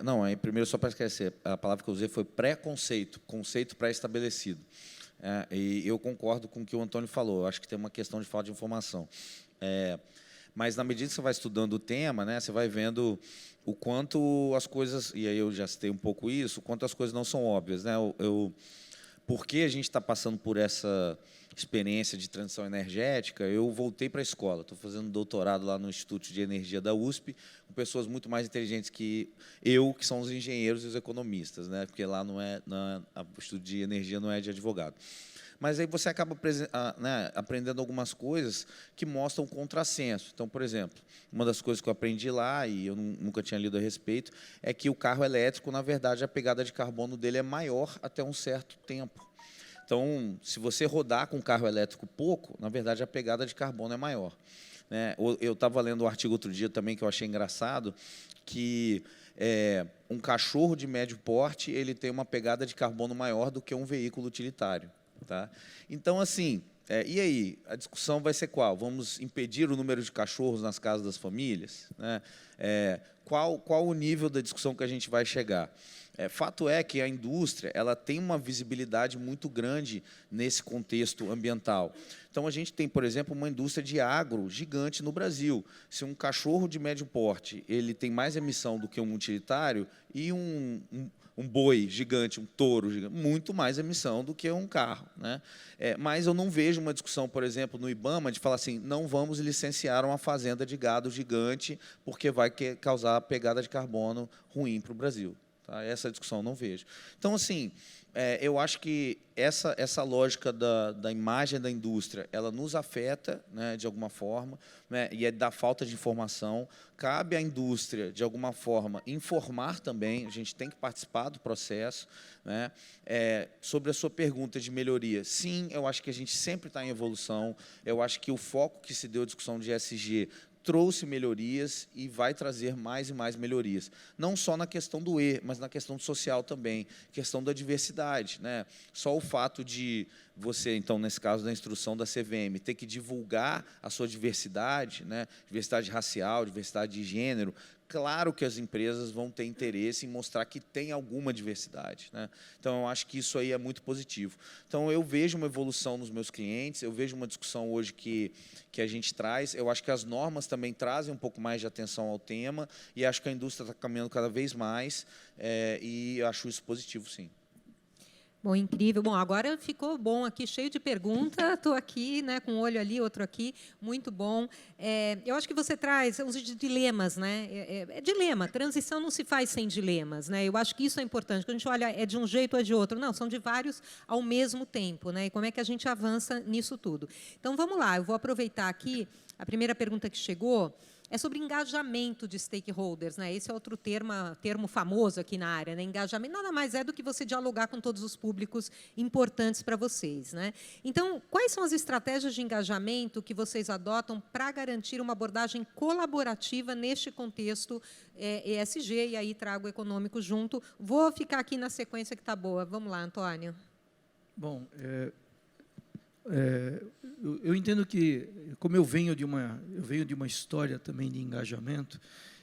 Não, aí, primeiro, só para esclarecer, a palavra que eu usei foi pré-conceito, conceito pré-estabelecido. E eu concordo com o que o Antônio falou, eu acho que tem uma questão de falta de informação. Mas, na medida que você vai estudando o tema, né, você vai vendo o quanto as coisas, e aí eu já citei um pouco isso, o quanto as coisas não são óbvias, né? Por que a gente está passando por essa experiência de transição energética? Eu voltei para a escola, estou fazendo doutorado lá no Instituto de Energia da USP, com pessoas muito mais inteligentes que eu, que são os engenheiros e os economistas, né? Porque lá o Instituto de Energia não é de advogado. Mas aí você acaba aprendendo algumas coisas que mostram um contrassenso. Então, por exemplo, uma das coisas que eu aprendi lá, e eu nunca tinha lido a respeito, é que o carro elétrico, na verdade, a pegada de carbono dele é maior até um certo tempo. Então, se você rodar com um carro elétrico pouco, na verdade, a pegada de carbono é maior. Eu estava lendo um artigo outro dia também que eu achei engraçado, que um cachorro de médio porte ele tem uma pegada de carbono maior do que um veículo utilitário. Tá? Então, assim, e aí? A discussão vai ser qual? Vamos impedir o número de cachorros nas casas das famílias? Né? Qual o nível da discussão que a gente vai chegar? Fato é que a indústria ela tem uma visibilidade muito grande nesse contexto ambiental. Então, a gente tem, por exemplo, uma indústria de agro gigante no Brasil. Se um cachorro de médio porte ele tem mais emissão do que um utilitário, e um boi gigante, um touro gigante, muito mais emissão do que um carro. Né? Mas eu não vejo uma discussão, por exemplo, no IBAMA, de falar assim, não vamos licenciar uma fazenda de gado gigante porque vai causar pegada de carbono ruim para o Brasil. Tá? Essa discussão eu não vejo. Então, assim, eu acho que essa lógica da imagem da indústria, ela nos afeta, né, de alguma forma, né, e é da falta de informação. Cabe à indústria, de alguma forma, informar também, a gente tem que participar do processo. Né? Sobre a sua pergunta de melhoria, sim, eu acho que a gente sempre está em evolução, eu acho que o foco que se deu à discussão de ESG trouxe melhorias e vai trazer mais e mais melhorias. Não só na questão do E, mas na questão social também, questão da diversidade. Né? Só o fato de você, então, nesse caso da instrução da CVM, ter que divulgar a sua diversidade, né? Diversidade racial, diversidade de gênero, claro que as empresas vão ter interesse em mostrar que tem alguma diversidade, né? Então, eu acho que isso aí é muito positivo. Então, eu vejo uma evolução nos meus clientes, eu vejo uma discussão hoje que a gente traz, eu acho que as normas também trazem um pouco mais de atenção ao tema, e acho que a indústria está caminhando cada vez mais, e eu acho isso positivo, sim. Bom, incrível. Bom, agora ficou bom aqui, cheio de perguntas. Estou aqui, né, com um olho ali, outro aqui. Muito bom. Eu acho que você traz os dilemas, né? É dilema. Transição não se faz sem dilemas, né? Eu acho que isso é importante. Quando a gente olha, é de um jeito ou é de outro. Não, são de vários ao mesmo tempo, né? E como é que a gente avança nisso tudo? Então, vamos lá. Eu vou aproveitar aqui a primeira pergunta que chegou. É sobre engajamento de stakeholders, né? Esse é outro termo famoso aqui na área, né? Engajamento nada mais é do que você dialogar com todos os públicos importantes para vocês, né? Então, quais são as estratégias de engajamento que vocês adotam para garantir uma abordagem colaborativa neste contexto ESG, e aí trago o econômico junto? Vou ficar aqui na sequência que está boa. Vamos lá, Antônio. Bom, eu entendo que, como eu venho de uma história também de engajamento,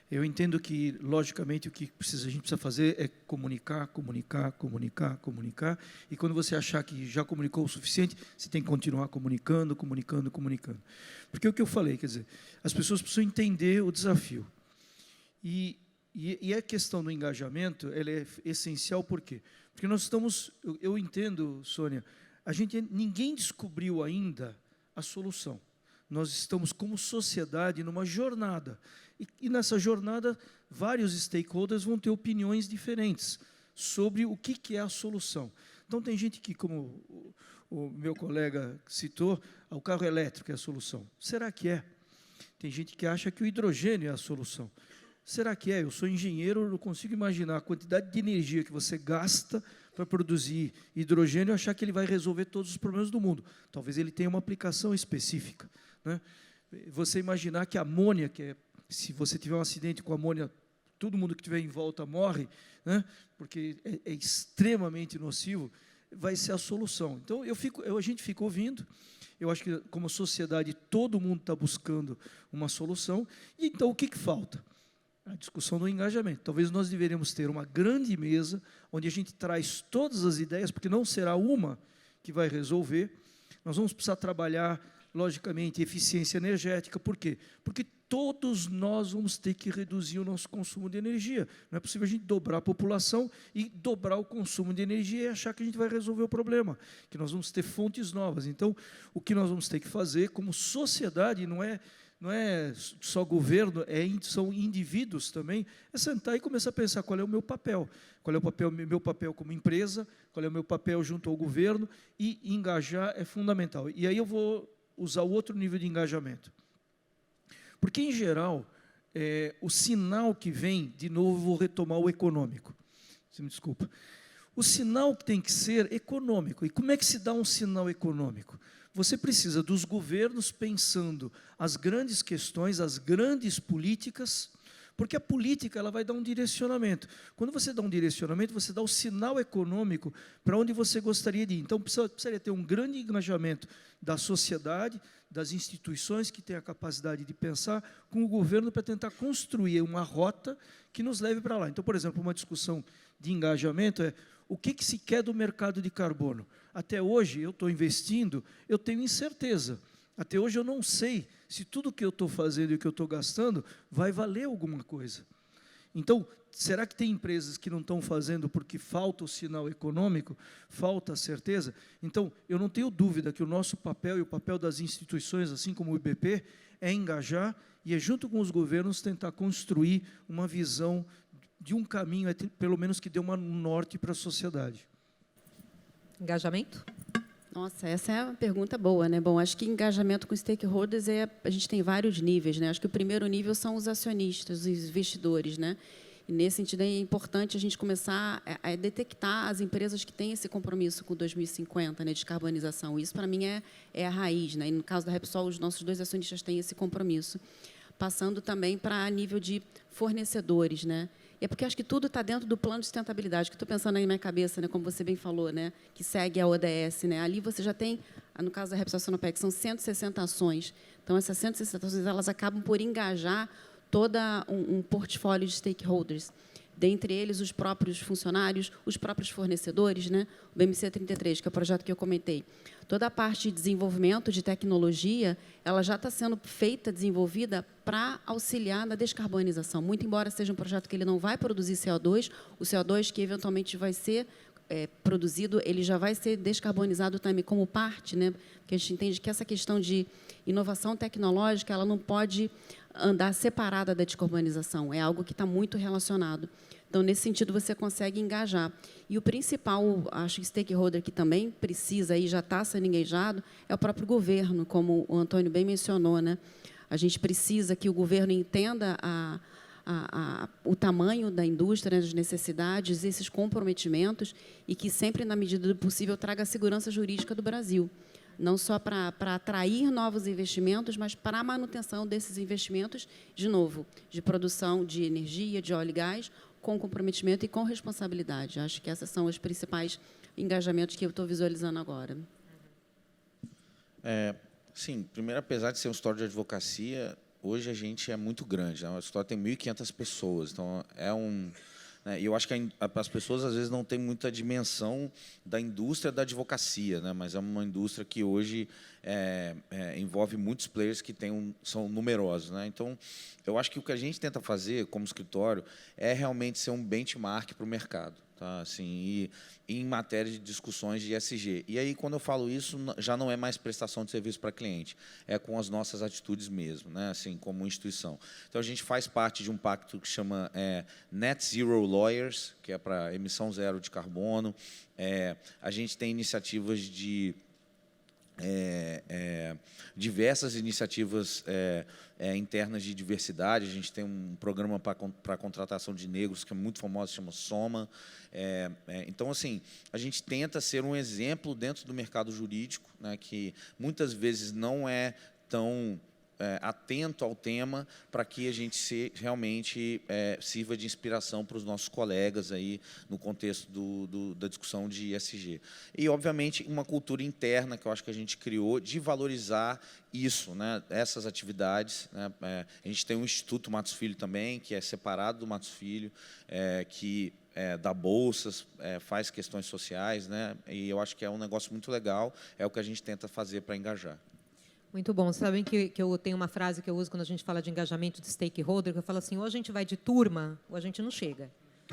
eu entendo que, logicamente, o que a gente precisa fazer é comunicar, e quando você achar que já comunicou o suficiente, você tem que continuar comunicando. Porque o que eu falei, quer dizer, as pessoas precisam entender o desafio. E a questão do engajamento, ela é essencial, por quê? Porque nós estamos, eu entendo, Sônia, ninguém descobriu ainda a solução. Nós estamos, como sociedade, numa jornada. E nessa jornada, vários stakeholders vão ter opiniões diferentes sobre o que é a solução. Então, tem gente que, como o meu colega citou, o carro elétrico é a solução. Será que é? Tem gente que acha que o hidrogênio é a solução. Será que é? Eu sou engenheiro, eu não consigo imaginar a quantidade de energia que você gasta para produzir hidrogênio e achar que ele vai resolver todos os problemas do mundo. Talvez ele tenha uma aplicação específica, né? Você imaginar que a amônia, se você tiver um acidente com amônia, todo mundo que estiver em volta morre, né? Porque é extremamente nocivo, vai ser a solução. Então, a gente fica ouvindo, eu acho que, como sociedade, todo mundo está buscando uma solução, e então o que falta? A discussão do engajamento. Talvez nós deveríamos ter uma grande mesa, onde a gente traz todas as ideias, porque não será uma que vai resolver. Nós vamos precisar trabalhar, logicamente, eficiência energética. Por quê? Porque todos nós vamos ter que reduzir o nosso consumo de energia. Não é possível a gente dobrar a população e dobrar o consumo de energia e achar que a gente vai resolver o problema, que nós vamos ter fontes novas. Então, o que nós vamos ter que fazer como sociedade não é só governo, são indivíduos também, é sentar e começar a pensar qual é o meu papel, qual é o meu papel como empresa, qual é o meu papel junto ao governo, e engajar é fundamental. E aí eu vou usar o outro nível de engajamento. Porque, em geral, o sinal que vem, de novo, vou retomar o econômico, você me desculpa, o sinal que tem que ser econômico. E como é que se dá um sinal econômico? Você precisa dos governos pensando as grandes questões, as grandes políticas, porque a política ela vai dar um direcionamento. Quando você dá um direcionamento, você dá o sinal econômico para onde você gostaria de ir. Então, precisaria ter um grande engajamento da sociedade, das instituições que têm a capacidade de pensar, com o governo para tentar construir uma rota que nos leve para lá. Então, por exemplo, uma discussão de engajamento é o que se quer do mercado de carbono. Até hoje, eu estou investindo, eu tenho incerteza. Até hoje, eu não sei se tudo que eu estou fazendo e o que eu estou gastando vai valer alguma coisa. Então, será que tem empresas que não estão fazendo porque falta o sinal econômico, falta a certeza? Então, eu não tenho dúvida que o nosso papel e o papel das instituições, assim como o IBP, é engajar e é, junto com os governos, tentar construir uma visão de um caminho, pelo menos que dê um norte para a sociedade. Engajamento? Nossa, essa é uma pergunta boa, né? Bom, acho que engajamento com stakeholders a gente tem vários níveis, né? Acho que o primeiro nível são os acionistas, os investidores, né? E nesse sentido é importante a gente começar a detectar as empresas que têm esse compromisso com 2050, né, de descarbonização. Isso para mim é a raiz, né? E no caso da Repsol, os nossos 2 acionistas têm esse compromisso, passando também para nível de fornecedores, né? É porque acho que tudo está dentro do plano de sustentabilidade, que estou pensando aí na minha cabeça, né, como você bem falou, né, que segue a ODS. Né, ali você já tem, no caso da Repsol Sinopec, são 160 ações. Então, essas 160 ações elas acabam por engajar todo um portfólio de stakeholders, dentre eles os próprios funcionários, os próprios fornecedores, né? O BMC 33, que é o projeto que eu comentei. Toda a parte de desenvolvimento de tecnologia, ela já está sendo feita, desenvolvida para auxiliar na descarbonização. Muito embora seja um projeto que ele não vai produzir CO2, o CO2 que eventualmente vai ser produzido, ele já vai ser descarbonizado também como parte, né? Porque a gente entende que essa questão de inovação tecnológica, ela não pode andar separada da descarbonização, é algo que está muito relacionado. Então, nesse sentido, você consegue engajar. E o principal, acho que stakeholder que também precisa e já está sendo engajado é o próprio governo, como o Antônio bem mencionou, né? A gente precisa que o governo entenda o tamanho da indústria, as necessidades, esses comprometimentos, e que sempre, na medida do possível, traga a segurança jurídica do Brasil. Não só para atrair novos investimentos, mas para a manutenção desses investimentos, de novo, de produção de energia, de óleo e gás, com comprometimento e com responsabilidade. Acho que esses são os principais engajamentos que eu estou visualizando agora. Sim, primeiro, apesar de ser um escritório de advocacia, hoje a gente é muito grande, né? O escritório tem 1.500 pessoas, então e eu acho que as pessoas, às vezes, não têm muita dimensão da indústria da advocacia, né? Mas é uma indústria que hoje envolve muitos players que são numerosos, né? Então, eu acho que o que a gente tenta fazer, como escritório, é realmente ser um benchmark para o mercado. Tá? Assim, e em matéria de discussões de ESG. E aí, quando eu falo isso, já não é mais prestação de serviço para cliente, é com as nossas atitudes mesmo, né? Assim, como instituição. Então, a gente faz parte de um pacto que chama Net Zero Lawyers, que é para emissão zero de carbono. A gente tem iniciativas de diversas iniciativas internas de diversidade. A gente tem um programa para contratação de negros que é muito famoso, chama Soma. Então, assim, a gente tenta ser um exemplo dentro do mercado jurídico, né, que muitas vezes não é tão atento ao tema, para que a gente realmente sirva de inspiração para os nossos colegas aí no contexto da discussão de ESG. E, obviamente, uma cultura interna que eu acho que a gente criou de valorizar isso, né, essas atividades, né? A gente tem um Instituto Matos Filho também, que é separado do Matos Filho, que dá bolsas, faz questões sociais, né? E eu acho que é um negócio muito legal, é o que a gente tenta fazer para engajar. Muito bom. Sabem que eu tenho uma frase que eu uso quando a gente fala de engajamento de stakeholder, que eu falo assim, ou a gente vai de turma, ou a gente não chega.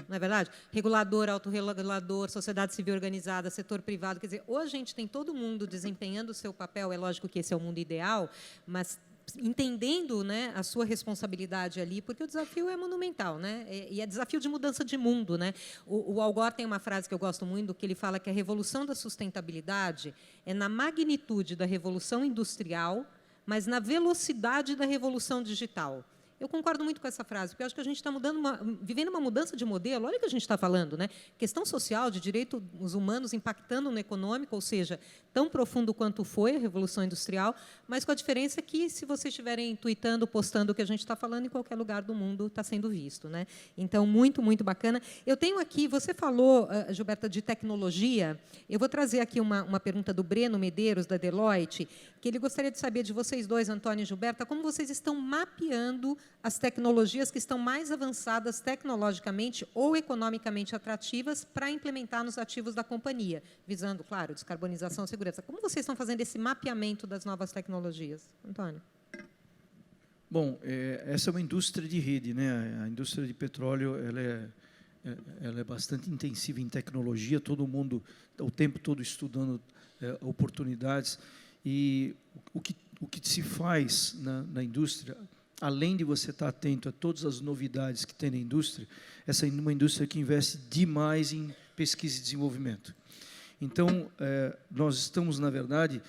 Não é verdade? Regulador, autorregulador, sociedade civil organizada, setor privado, quer dizer, ou a gente tem todo mundo desempenhando o seu papel, é lógico que esse é o mundo ideal, mas entendendo, né, a sua responsabilidade ali, porque o desafio é monumental, né? E é desafio de mudança de mundo, né? O Al Gore tem uma frase que eu gosto muito, que ele fala que a revolução da sustentabilidade é na magnitude da revolução industrial, mas na velocidade da revolução digital. Eu concordo muito com essa frase, porque eu acho que a gente está vivendo uma mudança de modelo. Olha o que a gente está falando, né? Questão social, de direitos humanos impactando no econômico, ou seja, tão profundo quanto foi a Revolução Industrial, mas com a diferença que, se vocês estiverem tweetando, postando o que a gente está falando, em qualquer lugar do mundo está sendo visto, né? Então, muito, muito bacana. Eu tenho aqui, você falou, Gilberta, de tecnologia. Eu vou trazer aqui uma pergunta do Breno Medeiros, da Deloitte, que ele gostaria de saber de vocês dois, Antônio e Gilberta, como vocês estão mapeando as tecnologias que estão mais avançadas tecnologicamente ou economicamente atrativas para implementar nos ativos da companhia, visando, claro, descarbonização e segurança. Como vocês estão fazendo esse mapeamento das novas tecnologias? Antônio. Bom, essa é uma indústria de rede, né? A indústria de petróleo, ela é bastante intensiva em tecnologia, todo mundo está o tempo todo estudando oportunidades, e o que se faz na indústria, além de você estar atento a todas as novidades que tem na indústria, essa é uma indústria que investe demais em pesquisa e desenvolvimento. Então, nós estamos, na verdade,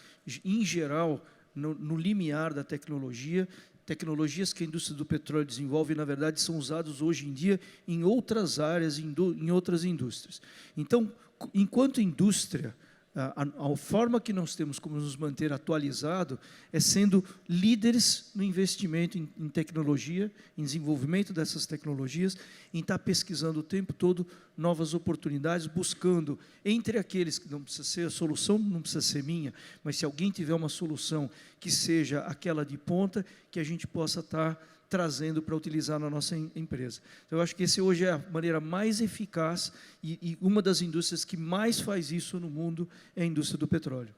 em geral, no limiar da tecnologia. Tecnologias que a indústria do petróleo desenvolve, na verdade, são usadas hoje em dia em outras áreas, em outras indústrias. Então, enquanto indústria, a forma que nós temos como nos manter atualizado é sendo líderes no investimento em tecnologia, em desenvolvimento dessas tecnologias, em estar pesquisando o tempo todo novas oportunidades, buscando entre aqueles que não precisa ser a solução, não precisa ser minha, mas se alguém tiver uma solução que seja aquela de ponta, que a gente possa estar trazendo para utilizar na nossa empresa. Então, eu acho que esse hoje é a maneira mais eficaz e uma das indústrias que mais faz isso no mundo é a indústria do petróleo.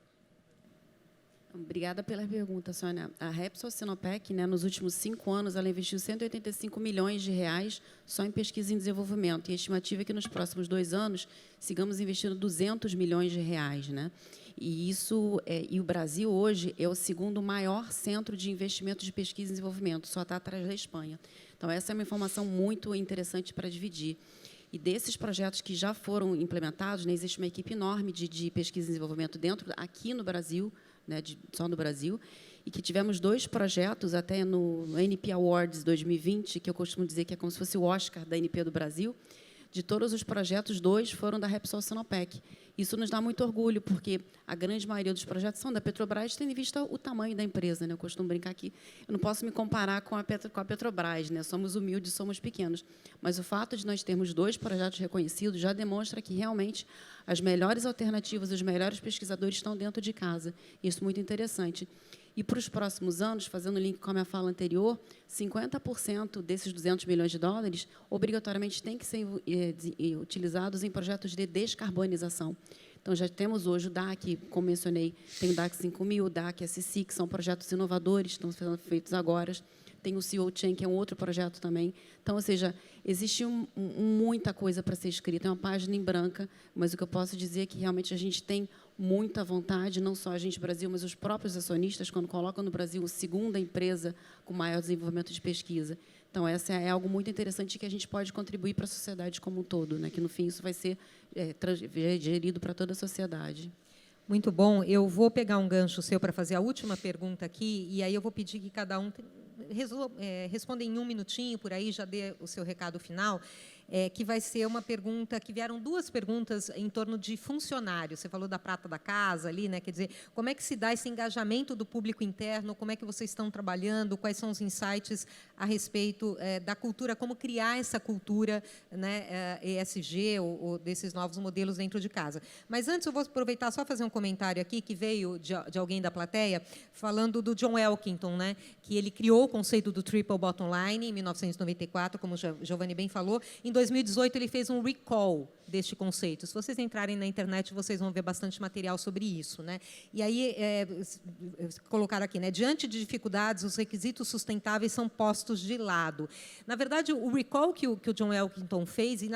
Obrigada pela pergunta, Sônia. A Repsol Sinopec, né, nos últimos 5 anos, ela investiu 185 milhões de reais só em pesquisa e desenvolvimento. E a estimativa é que nos próximos 2 anos sigamos investindo 200 milhões de reais, né? E e o Brasil hoje é o segundo maior centro de investimento de pesquisa e desenvolvimento, só está atrás da Espanha. Então essa é uma informação muito interessante para dividir. E desses projetos que já foram implementados, né, existe uma equipe enorme de pesquisa e desenvolvimento aqui no Brasil, né, só no Brasil, e que tivemos 2 projetos até no NP Awards 2020, que eu costumo dizer que é como se fosse o Oscar da NP do Brasil. De todos os projetos, 2 foram da Repsol Sinopec. Isso nos dá muito orgulho, porque a grande maioria dos projetos são da Petrobras, tendo em vista o tamanho da empresa, né? Eu costumo brincar aqui, eu não posso me comparar com a Petrobras, né? Somos humildes, somos pequenos. Mas o fato de nós termos 2 projetos reconhecidos já demonstra que, realmente, as melhores alternativas, os melhores pesquisadores estão dentro de casa. Isso é muito interessante. E, para os próximos anos, fazendo link com a minha fala anterior, 50% desses 200 milhões de dólares, obrigatoriamente, têm que ser utilizados em projetos de descarbonização. Então, já temos hoje o DAC, como mencionei, tem o DAC 5000, o DAC SC, que são projetos inovadores, estão sendo feitos agora. Tem o CO Chain, que é um outro projeto também. Então, ou seja, existe muita coisa para ser escrita, é uma página em branca, mas o que eu posso dizer é que, realmente, a gente tem muita vontade, não só a gente Brasil, mas os próprios acionistas, quando colocam no Brasil a segunda empresa com maior desenvolvimento de pesquisa. Então, essa é algo muito interessante que a gente pode contribuir para a sociedade como um todo, né? Que, no fim, isso vai ser gerido para toda a sociedade. Muito bom. Eu vou pegar um gancho seu para fazer a última pergunta aqui, e aí eu vou pedir que cada um responda em 1 minutinho, por aí, já dê o seu recado final, que vai ser uma pergunta, que vieram 2 perguntas em torno de funcionários. Você falou da prata da casa ali, né? Quer dizer, como é que se dá esse engajamento do público interno, como é que vocês estão trabalhando, quais são os insights a respeito da cultura, como criar essa cultura, né, ESG ou desses novos modelos dentro de casa. Mas antes eu vou aproveitar só fazer um comentário aqui que veio de alguém da plateia, falando do John Elkington, né, que ele criou o conceito do Triple Bottom Line em 1994, como o Giovanni bem falou. Em 2018, ele fez um recall deste conceito. Se vocês entrarem na internet, vocês vão ver bastante material sobre isso, né? E aí, colocaram aqui, né? Diante de dificuldades, os requisitos sustentáveis são postos de lado. Na verdade, o recall que o John Elkington fez, e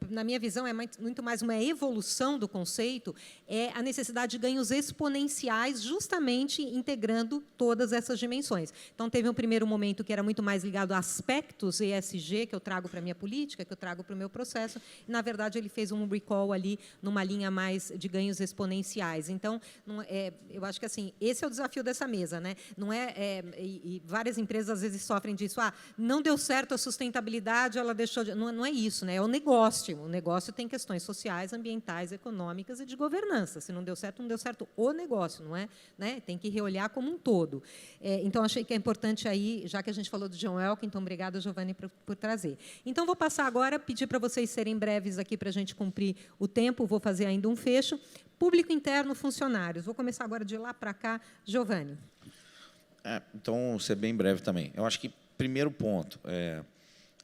na minha visão é muito mais uma evolução do conceito, é a necessidade de ganhos exponenciais, justamente integrando todas essas dimensões. Então, teve um primeiro momento que era muito mais ligado a aspectos ESG, que eu trago para a minha política, que eu trago para o meu processo, e, na verdade, ele fez um recall ali numa linha mais de ganhos exponenciais. Então, eu acho que assim, esse é o desafio dessa mesa, né? Não e várias empresas às vezes sofrem disso. Não deu certo a sustentabilidade, ela deixou de... Não é isso, né? É o negócio. O negócio tem questões sociais, ambientais, econômicas e de governança. Se não deu certo, não deu certo o negócio, não é? Né? Tem que reolhar como um todo. Então, achei que é importante aí, já que a gente falou do John Elkington, obrigada, Giovanni, por trazer. Então, vou passar agora, pedir para vocês serem breves aqui para a gente cumprir o tempo, vou fazer ainda um fecho. Público interno, funcionários. Vou começar agora de lá para cá. Giovanni. Então, ser bem breve também. Eu acho que, primeiro ponto,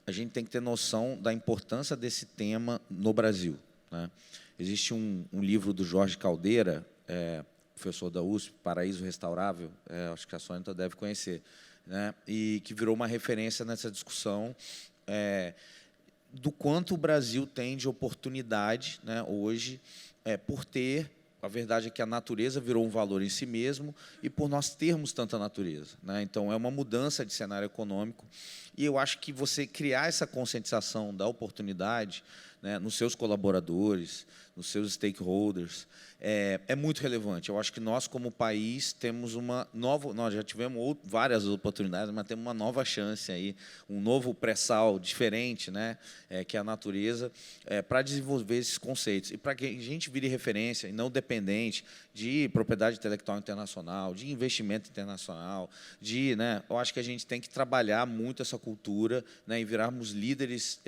a gente tem que ter noção da importância desse tema no Brasil, né? Existe um livro do Jorge Caldeira, professor da USP, Paraíso Restaurável, acho que a Sônia deve conhecer, né? E que virou uma referência nessa discussão do quanto o Brasil tem de oportunidade, né, hoje, por ter, a verdade é que a natureza virou um valor em si mesmo e por nós termos tanta natureza, né? Então, é uma mudança de cenário econômico e eu acho que você criar essa conscientização da oportunidade, né, nos seus colaboradores, nos seus stakeholders, é muito relevante. Eu acho que nós, como país, temos uma nova... Nós já tivemos várias oportunidades, mas temos uma nova chance, aí, um novo pré-sal diferente, né, que é a natureza, para desenvolver esses conceitos. E para que a gente vire referência, e não dependente de propriedade intelectual internacional, de investimento internacional, né, eu acho que a gente tem que trabalhar muito essa cultura, né, e virarmos líderes,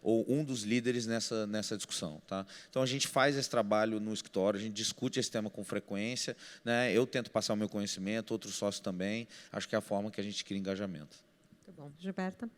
ou um dos líderes nessa discussão. Tá? Então, a gente faz esse trabalho no escritório, a gente discute esse tema com frequência, né? Eu tento passar o meu conhecimento, outros sócios também. Acho que é a forma que a gente cria engajamento. Muito bom. Gilberta?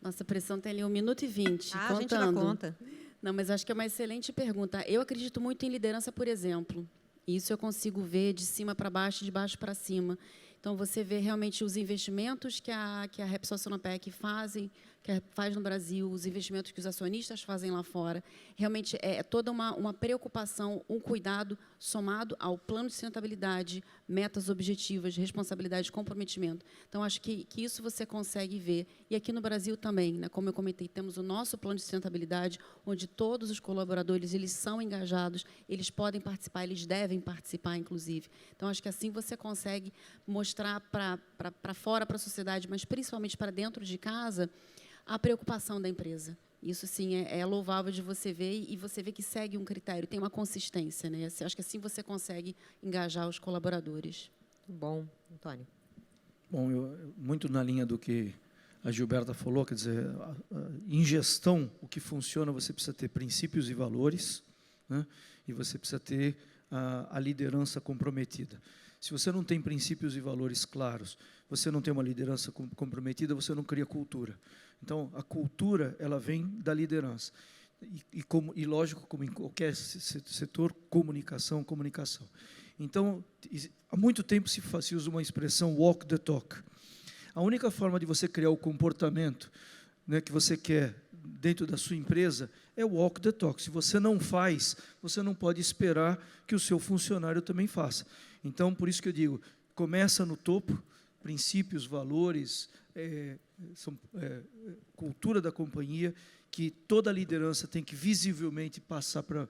Nossa, a pressão tem ali 1 minuto e 20, A contando. gente dá conta. Não, mas acho que é uma excelente pergunta. Eu acredito muito em liderança por exemplo. Isso eu consigo ver de cima para baixo, de baixo para cima. Então, você vê realmente os investimentos que a Repsol Sinopec faz no Brasil, os investimentos que os acionistas fazem lá fora. Realmente é toda uma preocupação, um cuidado somado ao plano de sustentabilidade, metas objetivas, responsabilidade, comprometimento. Então, acho que isso você consegue ver. E aqui no Brasil também, né, como eu comentei, temos o nosso plano de sustentabilidade, onde todos os colaboradores eles são engajados, eles podem participar, eles devem participar, inclusive. Então, acho que assim você consegue mostrar para fora, para a sociedade, mas principalmente para dentro de casa, a preocupação da empresa. Isso, sim, é louvável de você ver, e você vê que segue um critério, tem uma consistência, né? Acho que assim você consegue engajar os colaboradores. Bom, Antônio. Bom, muito na linha do que a Gilberta falou, quer dizer, em gestão, o que funciona, você precisa ter princípios e valores, né? E você precisa ter a liderança comprometida. Se você não tem princípios e valores claros, você não tem uma liderança comprometida, você não cria cultura. Então, a cultura, ela vem da liderança. E lógico, como em qualquer setor, comunicação. Então, há muito tempo se usa uma expressão walk the talk. A única forma de você criar o comportamento, né, que você quer dentro da sua empresa é o walk the talk. Se você não faz, você não pode esperar que o seu funcionário também faça. Então, por isso que eu digo, começa no topo, princípios, valores, cultura da companhia, que toda a liderança tem que visivelmente passar para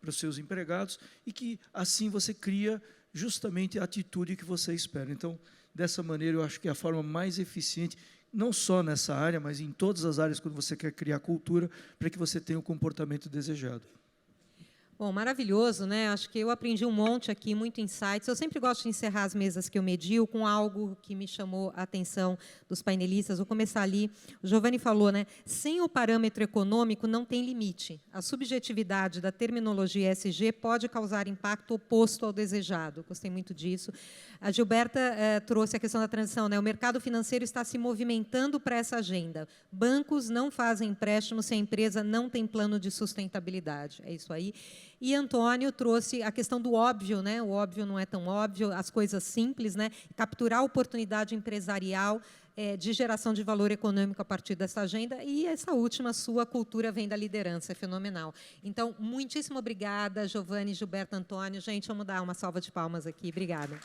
os seus empregados, e que assim você cria justamente a atitude que você espera. Então, dessa maneira, eu acho que é a forma mais eficiente, não só nessa área, mas em todas as áreas, quando você quer criar cultura, para que você tenha o comportamento desejado. Bom, maravilhoso, né? Acho que eu aprendi um monte aqui, muito insights. Eu sempre gosto de encerrar as mesas que eu medio com algo que me chamou a atenção dos painelistas. Vou começar ali. O Giovanni falou, né? Sem o parâmetro econômico não tem limite. A subjetividade da terminologia ESG pode causar impacto oposto ao desejado. Gostei muito disso. A Gilberta trouxe a questão da transição, né? O mercado financeiro está se movimentando para essa agenda. Bancos não fazem empréstimo se a empresa não tem plano de sustentabilidade. É isso aí. E Antônio trouxe a questão do óbvio, né? O óbvio não é tão óbvio, as coisas simples, né? Capturar a oportunidade empresarial de geração de valor econômico a partir dessa agenda, e essa última, sua cultura vem da liderança, é fenomenal. Então, muitíssimo obrigada, Giovanni, Gilberto, Antônio. Gente, vamos dar uma salva de palmas aqui. Obrigada.